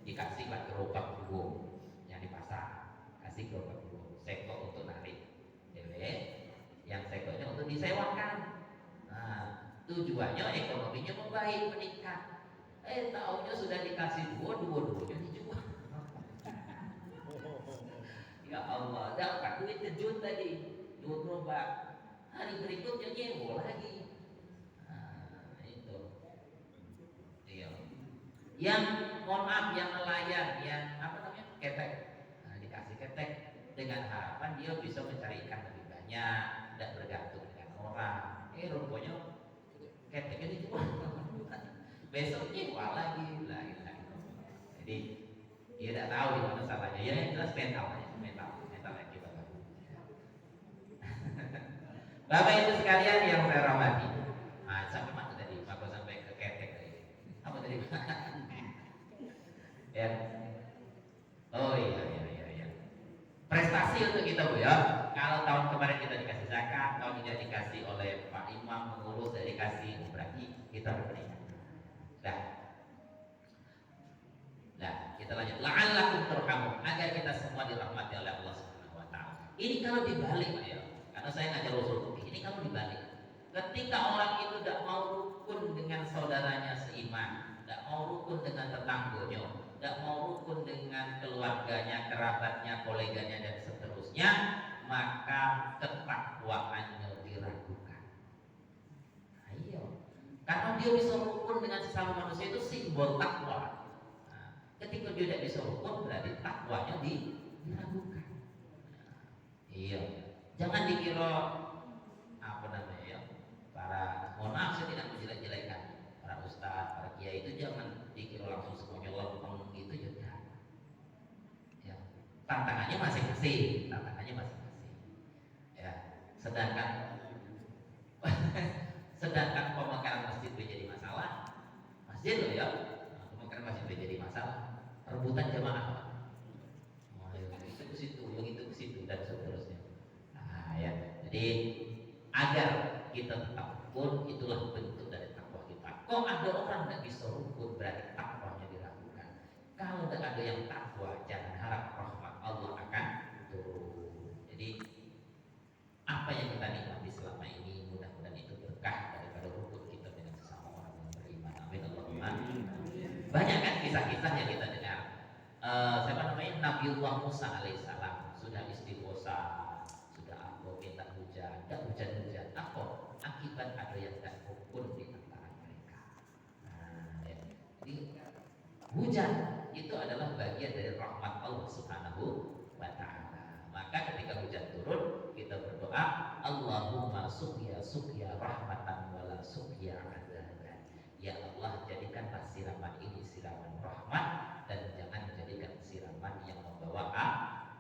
dikasih gerobak burung yang di pasar, kasih gerobak burung, seko untuk narik, yang sekonya untuk disewakan. Nah, tujuannya ekonominya membaik, meningkat. Taunya sudah dikasih dua-duanya dijual. Ya Allah, dapat duit kejut tadi, 2 gerobak. Hari berikutnya nyewa lagi. Nah, itu. Yang mohon maaf, yang nelayan, yang apa namanya, ketek, nah, dikasih ketek dengan harapan dia bisa mencari ikan lebih banyak, tidak bergantung dengan orang. Rupanya keteknya dijual, besok nyewa lagi, lah. Jadi dia tidak tahu di mana salahnya. Ya yang jelas mental yang kita lakukan. Bapak Ibu sekalian yang saya hormati, sampai mana tadi? Bapak sampai ke ketek tadi. Apa tadi? Ya. Oh iya. Prestasi untuk kita Bu ya. Kalau tahun kemarin kita dikasih zakat, tahun ini dikasih oleh Pak Imam pengurus, dari dikasih berarti kita berperingkat. Nah, kita lanjut. La'allakum turhamun, agar kita semua dirahmati oleh Allah Subhanahu wa taala. Ini kalau dibalik Pak ya. Karena saya ngajar usul fikih. Ini kalau dibalik. Ketika orang itu tidak mau rukun dengan saudaranya seiman, tidak mau rukun dengan tetangganya, tidak mau rukun dengan keluarganya, kerabatnya, koleganya dan seterusnya, maka ketakwaannya diragukan. Nah, iya. Karena dia bisa rukun dengan sesama manusia itu simbol takwa. Ketika dia tidak bisa rukun, berarti takwanya diragukan. Iya, jangan dikira apa namanya ya, para, mohon maaf saya tidak menjelek-jelekan para ustadz, para kiai itu jangan dikira langsung semuanya lempeng gitu juga. Ya, tantangannya masing-masing. Ya, sedangkan pemekaran masjid menjadi masalah, masjid loh ya. Pemekaran masjid menjadi masalah. Rebutan jamaah, itu ke situ, yang itu ke situ dan seterusnya. Nah, ya. Jadi agar kita tetap rukun, itulah bentuk dari takwa kita. Kok ada orang tidak bisa rukun, berarti takwanya diragukan. Kalau tidak ada yang takwa, jangan harap rahmat Allah akan turun. Jadi apa yang kita nikmati selama ini, mudah-mudahan itu berkah daripada rukun kita dengan sesama orang yang beriman. Amin Allahumma. Banyak kan kisah-kisah yang kita dengar. Siapa namanya, Nabiullah Musa alaihissalam sudah istighosa, sudah minta hujan, tidak hujan-hujan. Apa? Akibat ada yang tidak rukun di antara mereka. Nah, ya. Jadi hujan itu adalah bagian dari rahmat Allah Subhanahu wa taala. Maka ketika hujan turun, kita berdoa, Allahumma suqya rahmatan wala suqya adzaban. Ya Allah, jadikanlah siraman ini siraman rahmat dan jangan jadikan siraman yang membawa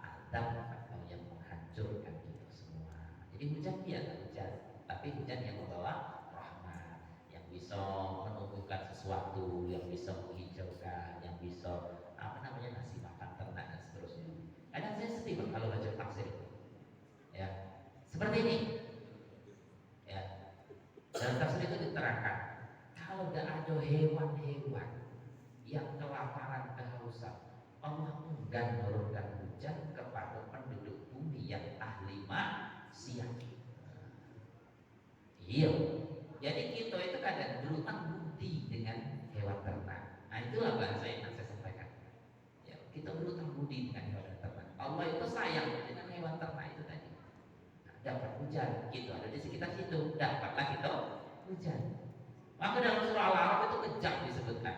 azab atau yang menghancurkan kita semua. Jadi hujan biarlah hujan, tapi hujan yang membawa rahmat, yang bisa menumbuhkan sesuatu, yang bisa menghijaukan, yang bisa apa namanya, ngasih makan ternak dan seterusnya. Kadang saya sedih kalau baca tafsir itu. Ya, seperti ini. Ya, dalam tafsir itu diterangkan, kalau tidak ada hewan-hewan yang kelaparan, kehausan, Allah enggan menurunkan hujan kepada penduduk bumi yang ahli maksiat. Iya. Jadi kita itu kadang berutang budi dengan hewan ternak. Nah, itulah bahasa yang saya sampaikan. Ya, kita berutang budi dengan hewan ternak. Allah itu sayang dengan hewan ternak itu tadi. Nah, dapat hujan, itu ada di sekitar situ, dapatlah kita hujan. Maka dalam surah Al-A'raf itu kejam disebutkan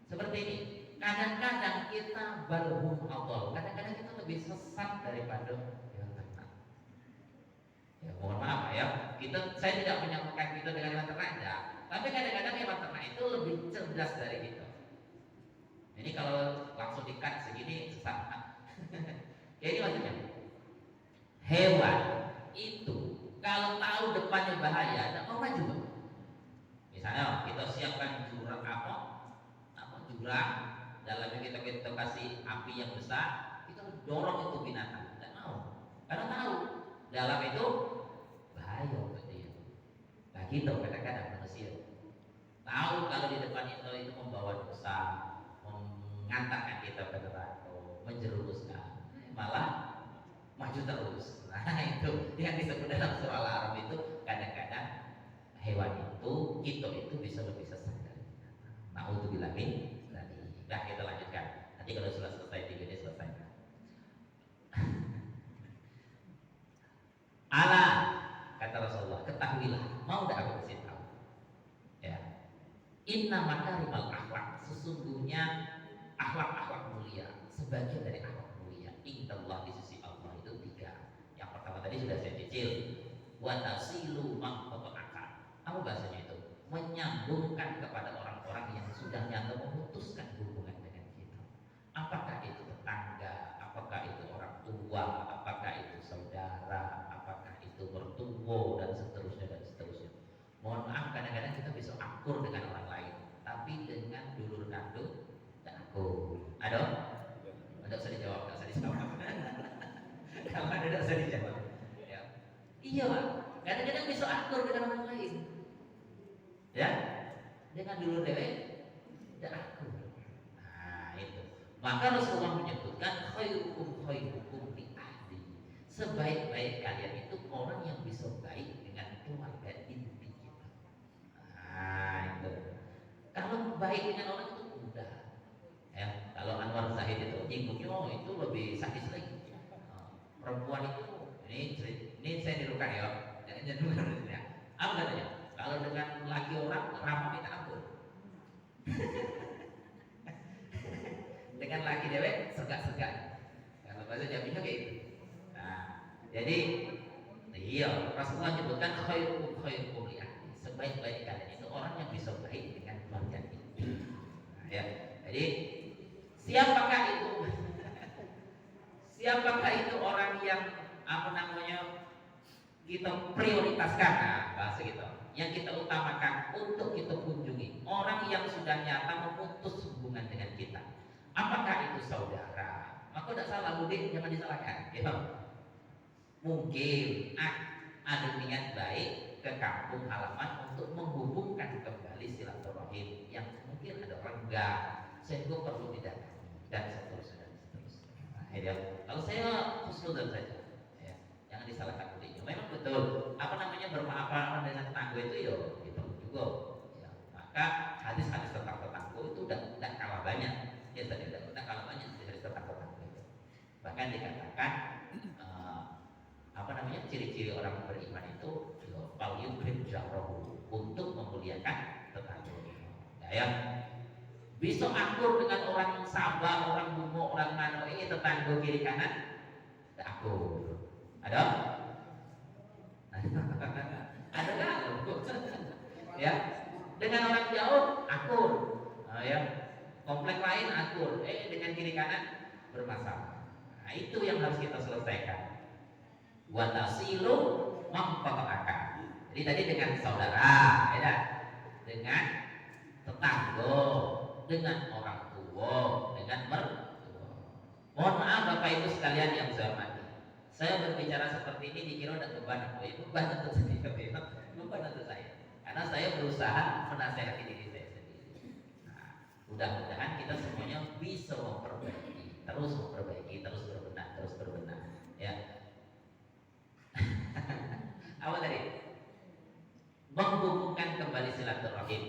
seperti ini. Kadang-kadang kita balhum adol, kadang-kadang kita lebih sesat daripada hewan ternak. Ya, mohon maaf ya, saya tidak menyamakan kita dengan hewan ternak, enggak. Tapi kadang-kadang hewan ternak itu lebih cerdas dari kita. Ini kalau langsung dikat segini sesat. Ya, ini maksudnya. Hewan itu kalau tahu depannya bahaya, tidak mau maju. Misalnya kita siapkan jurang jurang, dalamnya kita kasih api yang besar, kita dorong itu binatang, tidak mau, karena tahu dalam itu bahaya untuk dia. Nah kita kadang-kadang manusia tahu kalau di depan itu membawa dosa, mengantarkan kita ke neraka, menjerumuskan, malah maju terus. Nah itu yang disebut dalam surah Al-A'raf itu, kadang-kadang hewan itu, kita itu bisa lebih sesat dari binatang. Na'udzubillah min dzalik. Nah, kita lanjutkan. Nanti kalau sudah selesai video ini selesai. Ala, kata Rasulullah, ketahuilah, mau tidak aku kasih tahu? Ya. Inna makarimal akhlak, sesungguhnya akhlak-akhlak mulia, sebagian dari akhlak mulia indallah di sisi Allah itu 3. Yang pertama tadi sudah saya cicil, wa tasilu man qata'aka. Apa bahasanya itu? Menyambungkan kepada orang-orang yang sudah nyata memutuskan hubungan dengan kita. Apakah itu tetangga, apakah itu orang tua, apakah itu saudara, apakah itu mertua, dan seterusnya dan seterusnya. Mohon maaf, kadang-kadang kita bisa akur dengan orang lain, tapi dengan dulur kandung tidak akur. Ada? Tidak usah dijawab, tidak usah dijawab. Kalau ada tidak usah dijawab. Ya. Iya Pak, kadang-kadang bisa akur dengan orang lain. Ya, dengan dulur dewe tidak akur. Nah itu. Maka Rasulullah menyebutkan khairukum khairukum li ahli. Sebaik-baik kalian itu orang yang bisa baik dengan keluarga inti kita. Nah itu. Kalau baik dengan orang itu mudah. Ya, kalau Anwar Zahid itu nyinggungnya itu lebih sadis lagi. Perempuan itu ini saya nirukan ya. Jangan dengar ya. Apa katanya? Kalau dengan laki orang ramah minta ampun. Dengan laki dewek segak-segak. Kalau bahasa Jawinya kayak gitu. Nah, jadi iya Rasulullah menyebutkan khairukum khairukum li ahli. Sebaik-baik kalian itu orang yang bisa baik dengan keluarga inti. Nah, ya. Jadi siapakah itu? Siapakah itu orang yang apa namanya kita prioritaskan? Nah, bahasa gitu. Yang kita utamakan untuk kita kunjungi orang yang sudah nyata memutus hubungan dengan kita. Apakah itu saudara? Maka tidak salah, mudik jangan disalahkan. Ya. Mungkin ada niat baik ke kampung halaman untuk menghubungkan kembali silaturahim yang mungkin ada renggang sehingga perlu didatangi dan seterusnya dan seterusnya. Nah, ya. Kalau saya husnudzon saja, ya, jangan disalahkan mudiknya. Memang betul, apa namanya bermaaf dengan tetangga itu ya itu juga. Ya. Maka hadis-hadis tentang tetangga itu tidak kalah banyak. Ya tidak kalah banyak hadis tentang tetangga itu. Bahkan dikatakan apa namanya ciri-ciri orang beriman itu fal yukrim jarahu, untuk memuliakan tetangganya. Ya. Bisa akur dengan orang Sabah, orang Bungo, orang Mano, ini tetangga kiri kanan tidak akur. Ada? Ada kan? Ya. Dengan orang jauh akur. Ya. Komplek lain akur. Dengan kiri kanan bermasalah. Nah, itu yang harus kita selesaikan. Wa tasilu man qata'aka. Jadi tadi dengan saudara, ya, dengan tetangga, dengan orang tua, dengan mertua. Mohon maaf Bapak Ibu sekalian yang saya hormati. Saya berbicara seperti ini dikira ada beban apa ya? Beban untuk saya, beban untuk saya. Karena saya berusaha menasehati diri saya sendiri. Nah, mudah-mudahan kita semuanya bisa memperbaiki, terus berbenah, ya. Apa tadi? Menghubungkan kembali silaturahim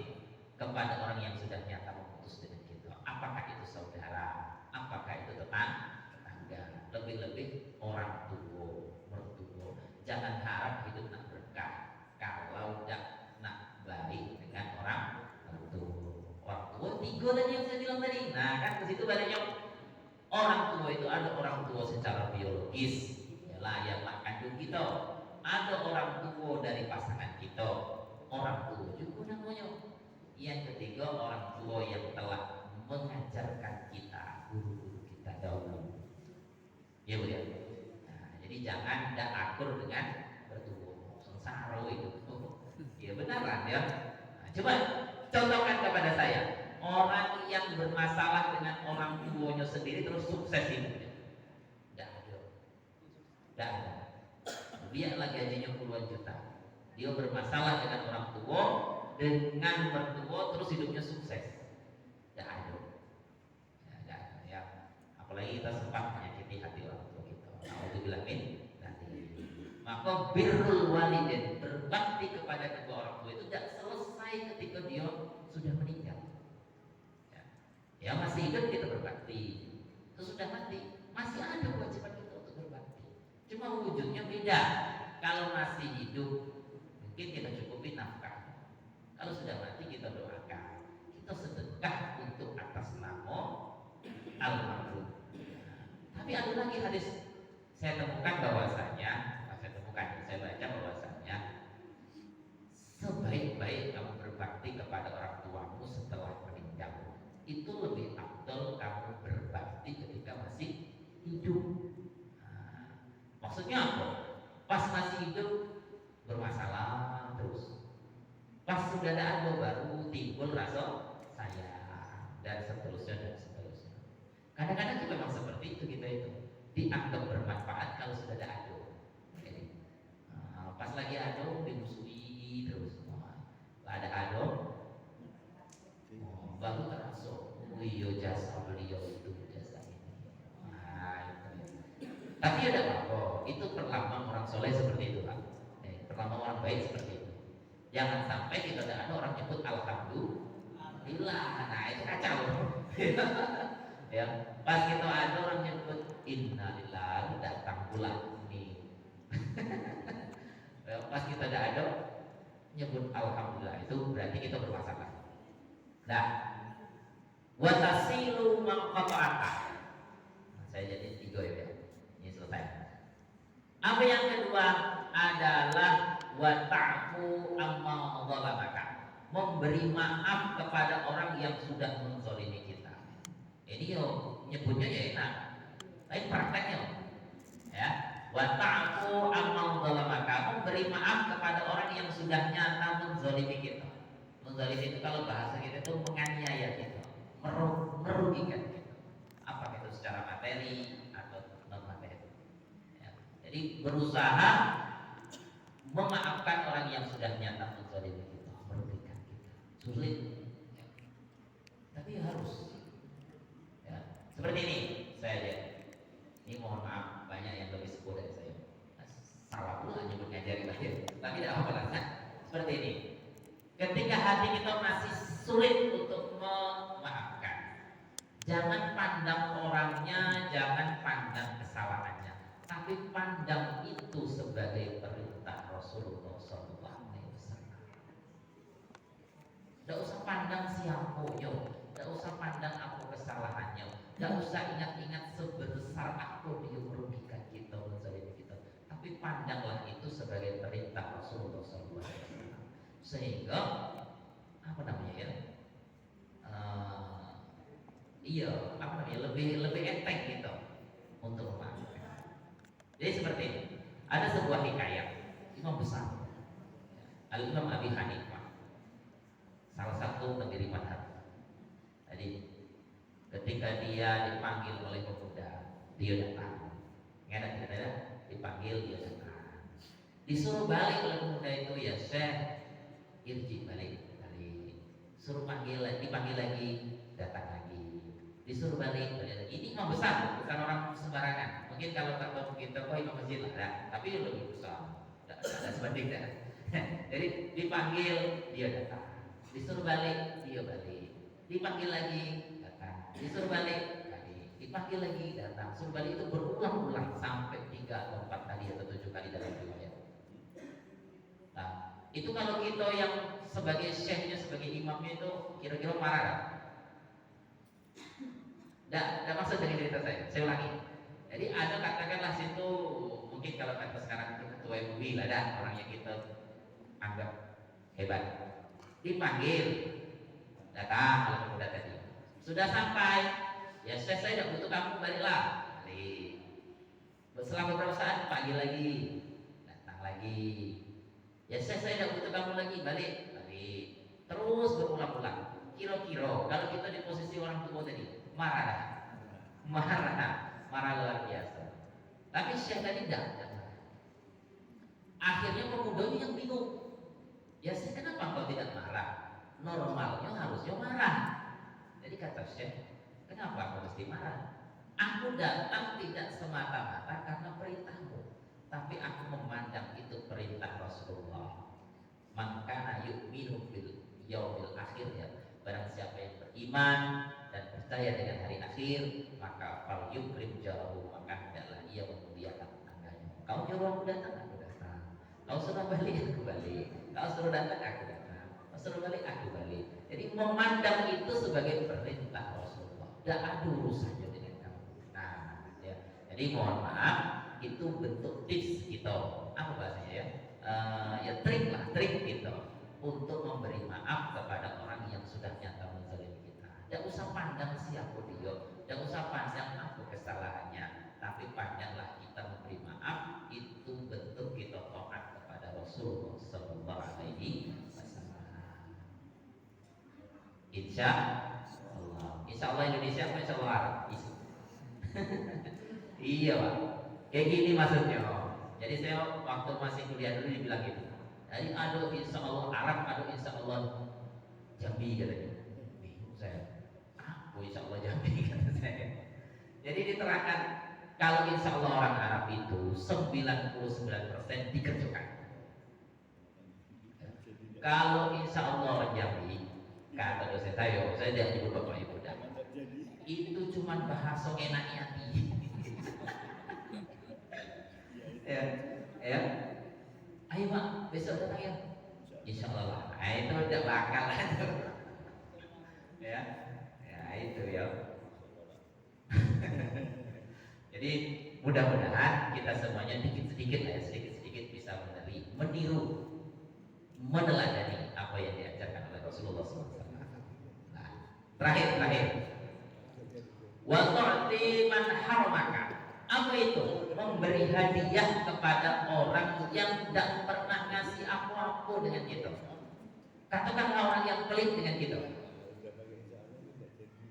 kepada orang yang sudah nyata memutus dengan kita. Apakah itu saudara, apakah itu tetangga, lebih-lebih orang tua, mertua. Jangan harap hidup nak berkah kalau tidak nak baik dengan orang mertua. Orang tua 3 tadi yang saya bilang tadi. Nah kan ke situ banyak orang tua itu ada orang tua secara biologis, yang kandung kita. Ada orang tua dari pasangan kita, orang tua juga namanya. Yang ketiga orang tua yang telah mengajarkan kita, guru-guru kita dahulu. Ya Bu ya. Nah, jadi jangan tidak akur dengan bertua, sengsara itu. Ya benaran ya. Nah, coba contohkan kepada saya orang yang bermasalah dengan orang tuanya sendiri terus sukses hidupnya. Tidak ada. Tidak ada. Dia lagi gajinya puluhan juta. Dia bermasalah dengan orang tua, dengan mertua terus hidupnya sukses. Tidak ada. Ya. Apalagi kita sempat menyakiti hati orang tua kita. Alhamdulillah nanti. Maka birrul walidain, berbakti kepada kedua orang tua itu tidak selesai ketika dia sudah meninggal. Ya masih hidup kita berbakti. Sudah mati masih ada kewajiban kita untuk berbakti. Cuma wujudnya beda. Kalau masih hidup mungkin kita cukupi nafkah. Kalau sudah mati kita doakan, kita sedekah untuk alhamdulillah. Tapi ada lagi hadis saya temukan bahwasanya, saya baca bahwasanya sebaik-baik kamu berbakti kepada orang tuamu setelah meninggal, itu lebih afdal kamu berbakti ketika masih hidup. Maksudnya apa? Pas masih hidup bermasalah terus, pas sudah ada baru timbul rasa sayang dan seterusnya. Kadang-kadang juga memang seperti itu, kita itu dianggap bermanfaat kalau sudah ada ado. Jadi, pas lagi ado dimusuhi terus. Ada ado, baru termasuk iya jasa beliau itu jasa ini. Tapi ada apa? Itu perlambang orang soleh seperti itu, Pak. Perlambang orang baik seperti itu. Jangan sampai kita ada orang nyebut alhamdulillah, nah itu kacau. Ya, pas kita ada orang nyebut innalillahi datang pula ini. Ya, pas kita ada nyebut alhamdulillah itu berarti kita bermasalah. Nah, watasilu mangqata'aka. Saya jadi 3 ya. Ini selesai. Apa yang kedua adalah wata'fu amma dhalamaka. Memberi maaf kepada orang yang sudah menzalimi kita. Ini nyebutnya ya enak, tapi prakteknya ya. Wata'fu amma dhalamaka, memberi maaf kepada orang yang sudah nyata menzalimi kita. Menzalimi itu kalau bahasa kita itu menganiaya kita, merugikan kita. Apa itu secara materi atau non materi. Ya. Jadi berusaha memaafkan orang yang sudah nyata menzalimi kita, merugikan kita. Sulit, ya. Tapi harus. Ya. Seperti ini saya lihat. Ini mohon maaf banyak yang lebih sepuh dari saya. Salah pula nyebut ngajari banyak, tapi tidak apa-apa. Seperti ini. Ketika hati kita masih sulit untuk memaafkan, jangan pandang orangnya, jangan pandang kesalahannya, tapi pandang itu sebagai perintah Rasulullah SAW. Tidak usah pandang siapanya, tidak usah pandang apa kesalahannya, tidak usah ingat-ingat sebesar apa dia merugikan kita, menzalimi kita, tapi pandanglah itu sebagai perintah Rasulullah SAW. Sehingga apa namanya ya? Lebih enteng gitu untuk memaafkan. Jadi seperti ini. Ada sebuah hikayat imam besar, Al-Imam Abi Hanifah, salah satu pendiri madhab. Jadi ketika dia dipanggil oleh pemuda, dia datang. Nggak ada dipanggil, dia datang. Disuruh balik oleh pemuda itu, ya Syekh, irji balik. Suruh dipanggil lagi, datang lagi. Disuruh balik lagi. Ini imam besar, bukan orang sembarangan. Mungkin kalau tak kita kok imam masjid lah, tapi lebih besar. Tidak sebanding. Jadi dipanggil, dia datang. Disuruh balik, dia balik. Dipanggil lagi, datang. Disuruh balik, lagi. Dipanggil lagi, datang. Suruh balik itu berulang-ulang sampai 3 atau 4 kali atau 7 kali dalam riwayat. Nah, itu kalau kita yang sebagai syekhnya, sebagai imamnya itu kira-kira marah. Tidak maksud dari cerita saya ulangi. Jadi ada katakanlah situ, mungkin kalau kata sekarang itu ketua MUI lah, ada orang yang kita anggap hebat. Dipanggil, datang kalau pemuda tadi. Sudah sampai, ya saya tidak butuh kamu, baliklah. Balik. Setelah beberapa saat panggil lagi, datang lagi. Ya saya tidak butuh kamu lagi, balik. Terus berulang-ulang. Kira-kira kalau kita di posisi orang tua tadi, marah luar biasa. Tapi Syekh tadi tidak. Akhirnya pemudanya yang bingung. Ya Syekh, kenapa kau tidak marah? Normalnya harusnya marah. Jadi kata Syekh, kenapa kau mesti marah? Aku datang tidak semata-mata karena perintahmu, tapi aku memandang itu perintah Rasulullah. Maka yu'minu bil yaumil akhir, ya, barang siapa yang beriman dan percaya dengan hari akhir, maka fal yukrim jauh, maka hendaklah ia memuliakan tetangganya. Kau nyuruh aku datang, aku datang. Kau suruh balik, aku balik. Kau suruh datang, aku datang. Kau suruh balik, aku balik. Jadi memandang itu sebagai perintah Rasulullah. Tidak ada urusannya dengan Jadi mohon maaf, itu bentuk tips kita, apa bahasanya ya? Ya trik lah, trik kita untuk memberi maaf kepada orang yang sudah nyata menzalimi kita. Tidak usah pandang siapa dia, tidak usah pandang apa kesalahannya, tapi pandanglah kita memberi maaf, itu bentuk kita taat kepada Rasulullah Sallallahu Alaihi Wasallam. Insya Allah, Insya Allah Indonesia, Insya Allah Arab. Iya Pak, kayak gini maksudnya. Jadi saya waktu masih kuliah dulu dibilang gitu. Jadi aduh insya Allah Arab, aduh insya Allah Jambi katanya. Bingung saya. Aku insya Allah Jambi kata saya. Jadi diterangkan kalau insya Allah orang Arab itu 99% dikerjakan. Kalau insya Allah orang Jambi, kata dosen saya tidak nyebut bapak ibu dah. Itu cuma bahasa enaknya hati. ya ayo Pak besok datang ya insya Allah lah. Nah, itu tidak bakal ya itu ya. Jadi mudah-mudahan kita semuanya sedikit-sedikit sedikit-sedikit bisa meniru meneladani apa yang diajarkan oleh Rasulullah SAW. Nah, terakhir wa tu'ti man haramaka. Apa itu? Memberi hadiah kepada orang yang tidak pernah ngasih apa-apa dengan kita. Katakanlah orang yang pelit dengan kita.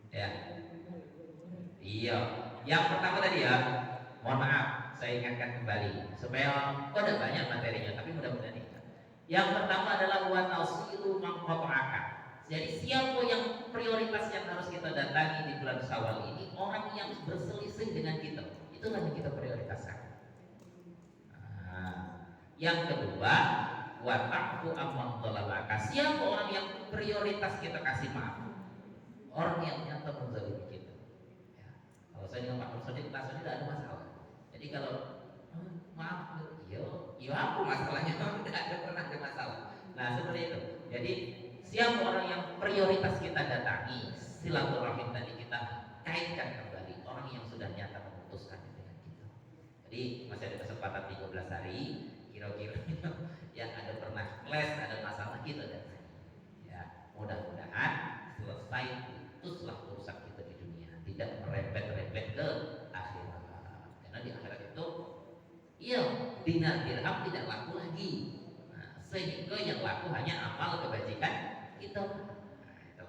Ya. Iya. Yang pertama tadi ya, mohon maaf, saya ingatkan kembali supaya ada banyak materinya, tapi mudah-mudahan ingat. Yang pertama adalah wa tausilu man qata'aka. Jadi siapa yang prioritas yang harus kita datangi di bulan Syawal ini? Orang yang berselisih dengan kita. Itulah yang kita prioritaskan. Yang kedua, wa ta'fu amman dhalamaka. Siapa orang yang prioritas kita kasih maaf? Orang yang nyata menzalimi kita. Ya. Kalau saya dengan Pak Nursodik, tidak ada masalah. Jadi kalau maaf, iya apa masalahnya? Tidak pernah ada masalah. Nah seperti itu. Jadi siapa orang yang prioritas kita datangi, silaturahim tadi kita kaitkan kembali orang yang sudah nyata memutuskan dengan kita. Jadi masih ada kesempatan 13 hari, kira-kira yang ada pernah clash, ada masalah kita dan ya mudah-mudahan selesai putuslah urusan kita di dunia, tidak merepet-repet ke akhirat. Karena di akhirat itu iya dinar dirham tidak laku lagi. Nah, sehingga yang laku hanya amal kebajikan kita. Nah, itu.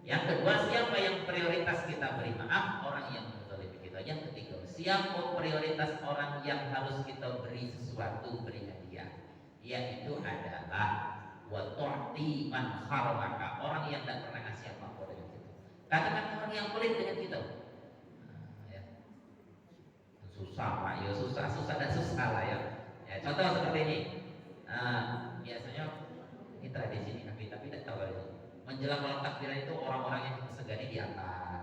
Yang kedua, siapa yang prioritas kita beri maaf? Orang yang menzalimi kita. Yang ketiga, siapa prioritas orang yang harus kita beri sesuatu, beri hadiah? Yaitu adalah wa tu'ti man haramaka, orang yang tidak pernah ngasih apa-apa dengan kita. Katakan orang yang pelit dengan kita. Ya. Susah Pak, ya susah dan susah lah ya. Ya contoh seperti ini. Biasanya ini tradisi ini kami tapi tidak tahu ini. Menjelang malam takbiran itu orang-orang yang kita segani diantar.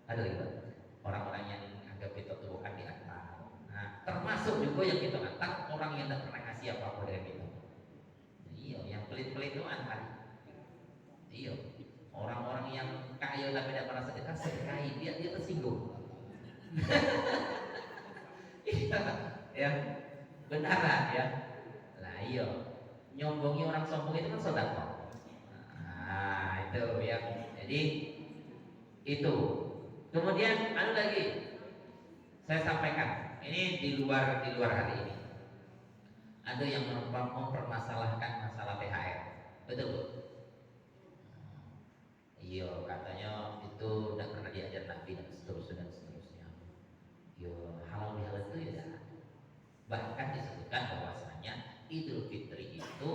Ada gitu. Orang-orang yang anggap kita tubuhkan diantar. Nah, termasuk juga yang kita antar orang yang tidak pernah ngasih apa-apa dengan kita. Iya, yang pelit-pelit itu antar. Iya, orang-orang yang kaya tapi tidak pernah sedekah, sedekahi dia tersinggung. Ya, benar ya. Nah, iya, nyombongi orang sombong itu kan sedekah. Nah, itu ya. Jadi itu. Kemudian ada lagi saya sampaikan. Ini di luar hari ini. Ada yang mempermasalahkan masalah THR. Betul Bu? Iya, katanya itu tidak pernah diajar Nabi dan seterusnya. Yo, halal bihalal itu ya. Bahkan disebutkan bahwasanya Idul Fitri itu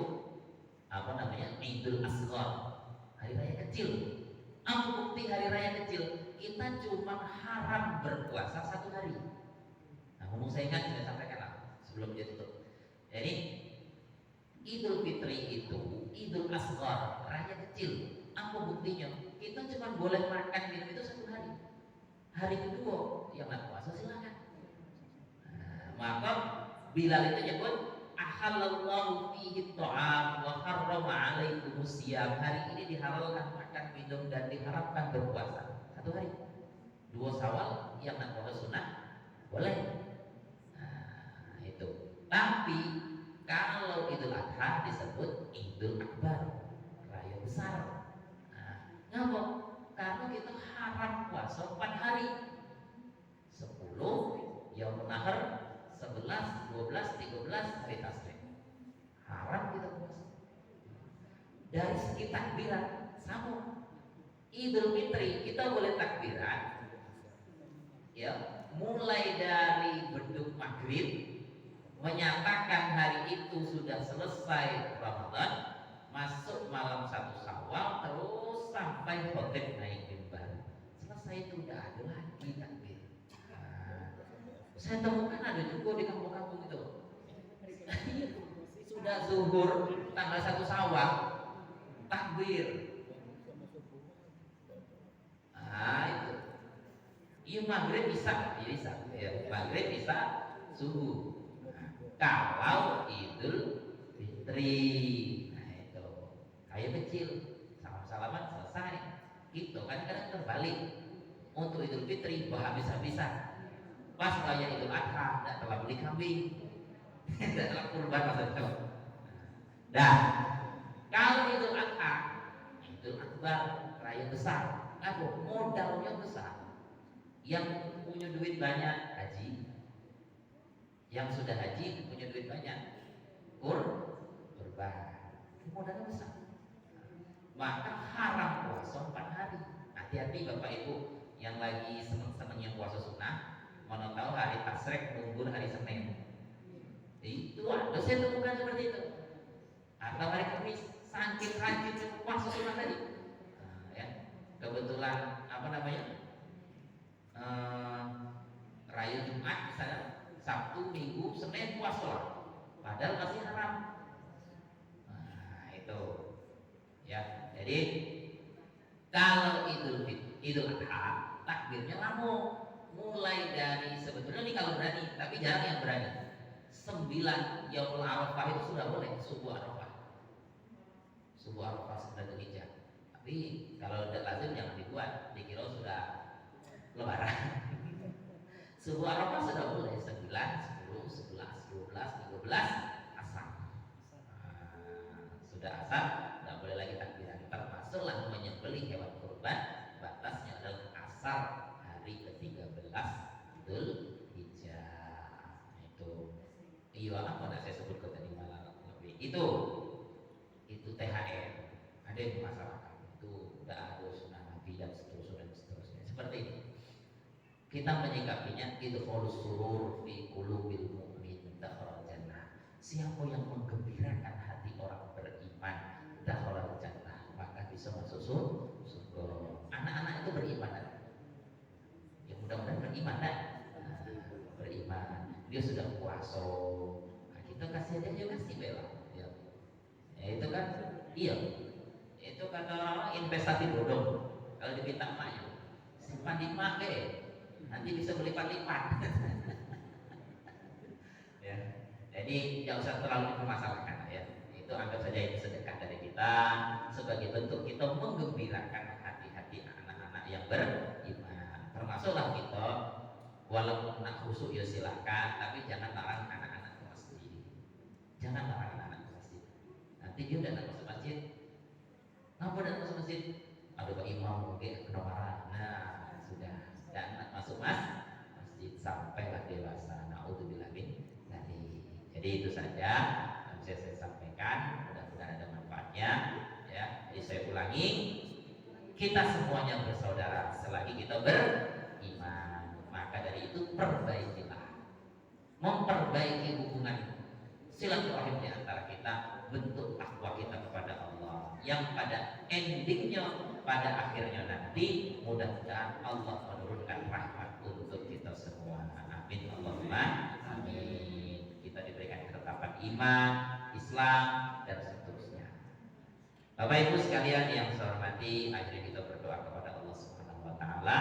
apa namanya? Idul Asghar, hari raya kecil. Apa bukti hari raya kecil? Kita cuma haram berpuasa 1 hari. Nah, ngomong saya ingat saya sampaikan lah sebelum dia tutup. Jadi Idul Fitri itu Idul Asghar, raya kecil. Apa buktinya? Kita cuma boleh makan minum itu 1 hari. Hari kedua yang nggak puasa silakan. Nah, maka Bilal itu nyebut ahallallahu fihi ta'am wa harrama 'alaikumus siyam. Hari ini dihalalkan makan minum dan diharamkan berpuasa 1 hari. 2 Syawal yang nggak puasa sunnah boleh. Nah, itu. Tapi kalau Idul Adha disebut Idul Akbar, raya besar. Nah, ngapa? Karena kita haram puasa 4 hari. 10 Yaumul Nahar, 11, 12, 13 hari tasrik. Haram kita puasa. Dari segi takbiran sama. Idul Fitri kita boleh takbiran, ya, mulai dari beduk maghrib menyatakan hari itu sudah selesai Ramadan, masuk malam 1 Syawal, terus sampai khotib naik mimbar. Selesai itu udah ada lagi takbir. Nah, saya temukan ada juga di kampung-kampung itu. Sudah zuhur tanggal 1 Syawal takbir. Nah itu, iya maghrib bisa, ya, maghrib bisa subuh. Nah, kalau Idul Fitri, nah itu kayak kecil, salam-salaman selesai. Gitu kan kadang terbalik. Untuk Idul Fitri habis-habisan. Pas raya Idul Adha tidak telah beli kambing, tidak telah kurban maksudnya. Nah, kalau Idul Adha, Idul Akbar, raya besar. Aku modalnya besar. Yang punya duit banyak haji, yang sudah haji punya duit banyak kurban, modalnya besar. Maka haram puasa 4 hari. Hati-hati Bapak Ibu yang lagi seneng-senengnya puasa sunnah, mana tahu hari tasrek nunggu hari Senin. Itu ada saya temukan seperti itu. Atau hari Kamis saking rajin puasa sunnah tadi. Nah, ya. Kebetulan apa namanya, raya Jumat misalnya, Sabtu, Minggu, Senin puasa, padahal masih haram. Nah itu, ya. Jadi kalau Idul Adha takbirnya lama, mulai dari sebetulnya ini kalau berani, tapi jarang yang berani. 9 Yaumul Arafah itu sudah boleh subuh Arafah, subuh Arafah 9 Dzulhijjah. Tapi kalau udah lazim jangan dibuat, dikira sudah lebaran. Subuh Arafah sudah boleh 9, 10, 11, 12, 13 asar. Sudah asar, tidak boleh lagi takbiran. Termasuklah menyembelih hewan kurban, batasnya adalah asar hari ke-13 Dzulhijjah. Itu. Iya apa nak saya sebut tadi malam lebih. Itu THR. Ada yang masalah. Itu udah ada sunnah Nabi dan seterusnya seperti ini. Kita menyikapinya idkhulus surur fi qulubil mu'min dakhala jannah. Siapa yang menggembirakan hati orang beriman dakhala jannah, maka bisa masuk surga. Anak-anak itu beriman. Ya mudah-mudahan beriman kan? Beriman. Dia sudah puasa. Nah, kita kasih aja kasih bela. Ya. Itu kan iya. Itu kata orang investasi bodong. Kalau diminta emaknya, simpan di emak deh, nanti bisa berlipat-lipat. Ya, jadi jangan usah terlalu dipermasalahkan ya. Itu anggap saja itu sedekah dari kita sebagai bentuk kita menggembirakan hati-hati anak-anak yang beriman. Termasuklah kita, walaupun nak khusyuk ya silahkan, tapi jangan larang anak-anak ke masjid. Jangan larang anak-anak ke masjid. Nanti dia datang ke masjid. Kenapa datang masuk masjid? Ada Pak Imam mungkin kena marah. Nah sudah, dan masuk masjid sampailah dewasa. Naudzubillah min dzalik. Jadi itu saja yang bisa saya sampaikan. Mudah-mudahan ada manfaatnya. Ya, jadi saya ulangi, kita semuanya bersaudara selagi kita beriman. Maka dari itu perbaikilah, memperbaiki hubungan silaturahim di antara kita, bentuk takwa kita kepada Allah, yang pada endingnya, pada akhirnya nanti mudah-mudahan Allah menurunkan rahmat untuk kita semua. Amin Allahumma amin. Kita diberikan ketetapan iman, Islam dan seterusnya. Bapak Ibu sekalian yang saya hormati, akhirnya kita berdoa kepada Allah Subhanahu wa taala,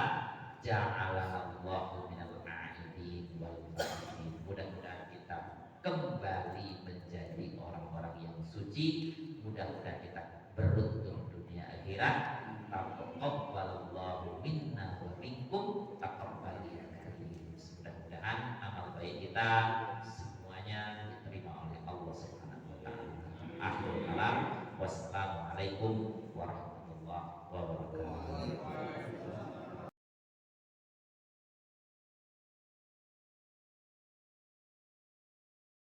ja'alallahu minal a'idin wal mu'minin. Mudah-mudahan kita kembali menjadi orang-orang yang suci. Mudah-mudahan kita beruntung dunia akhirat. Taqabbalallahu minna wa minkum taqabbalan karim. Mudah-mudahan kita semuanya diterima oleh Allah Subhanahu wa taala. Akhirul kalam, wassalamualaikum warahmatullahi wabarakatuh.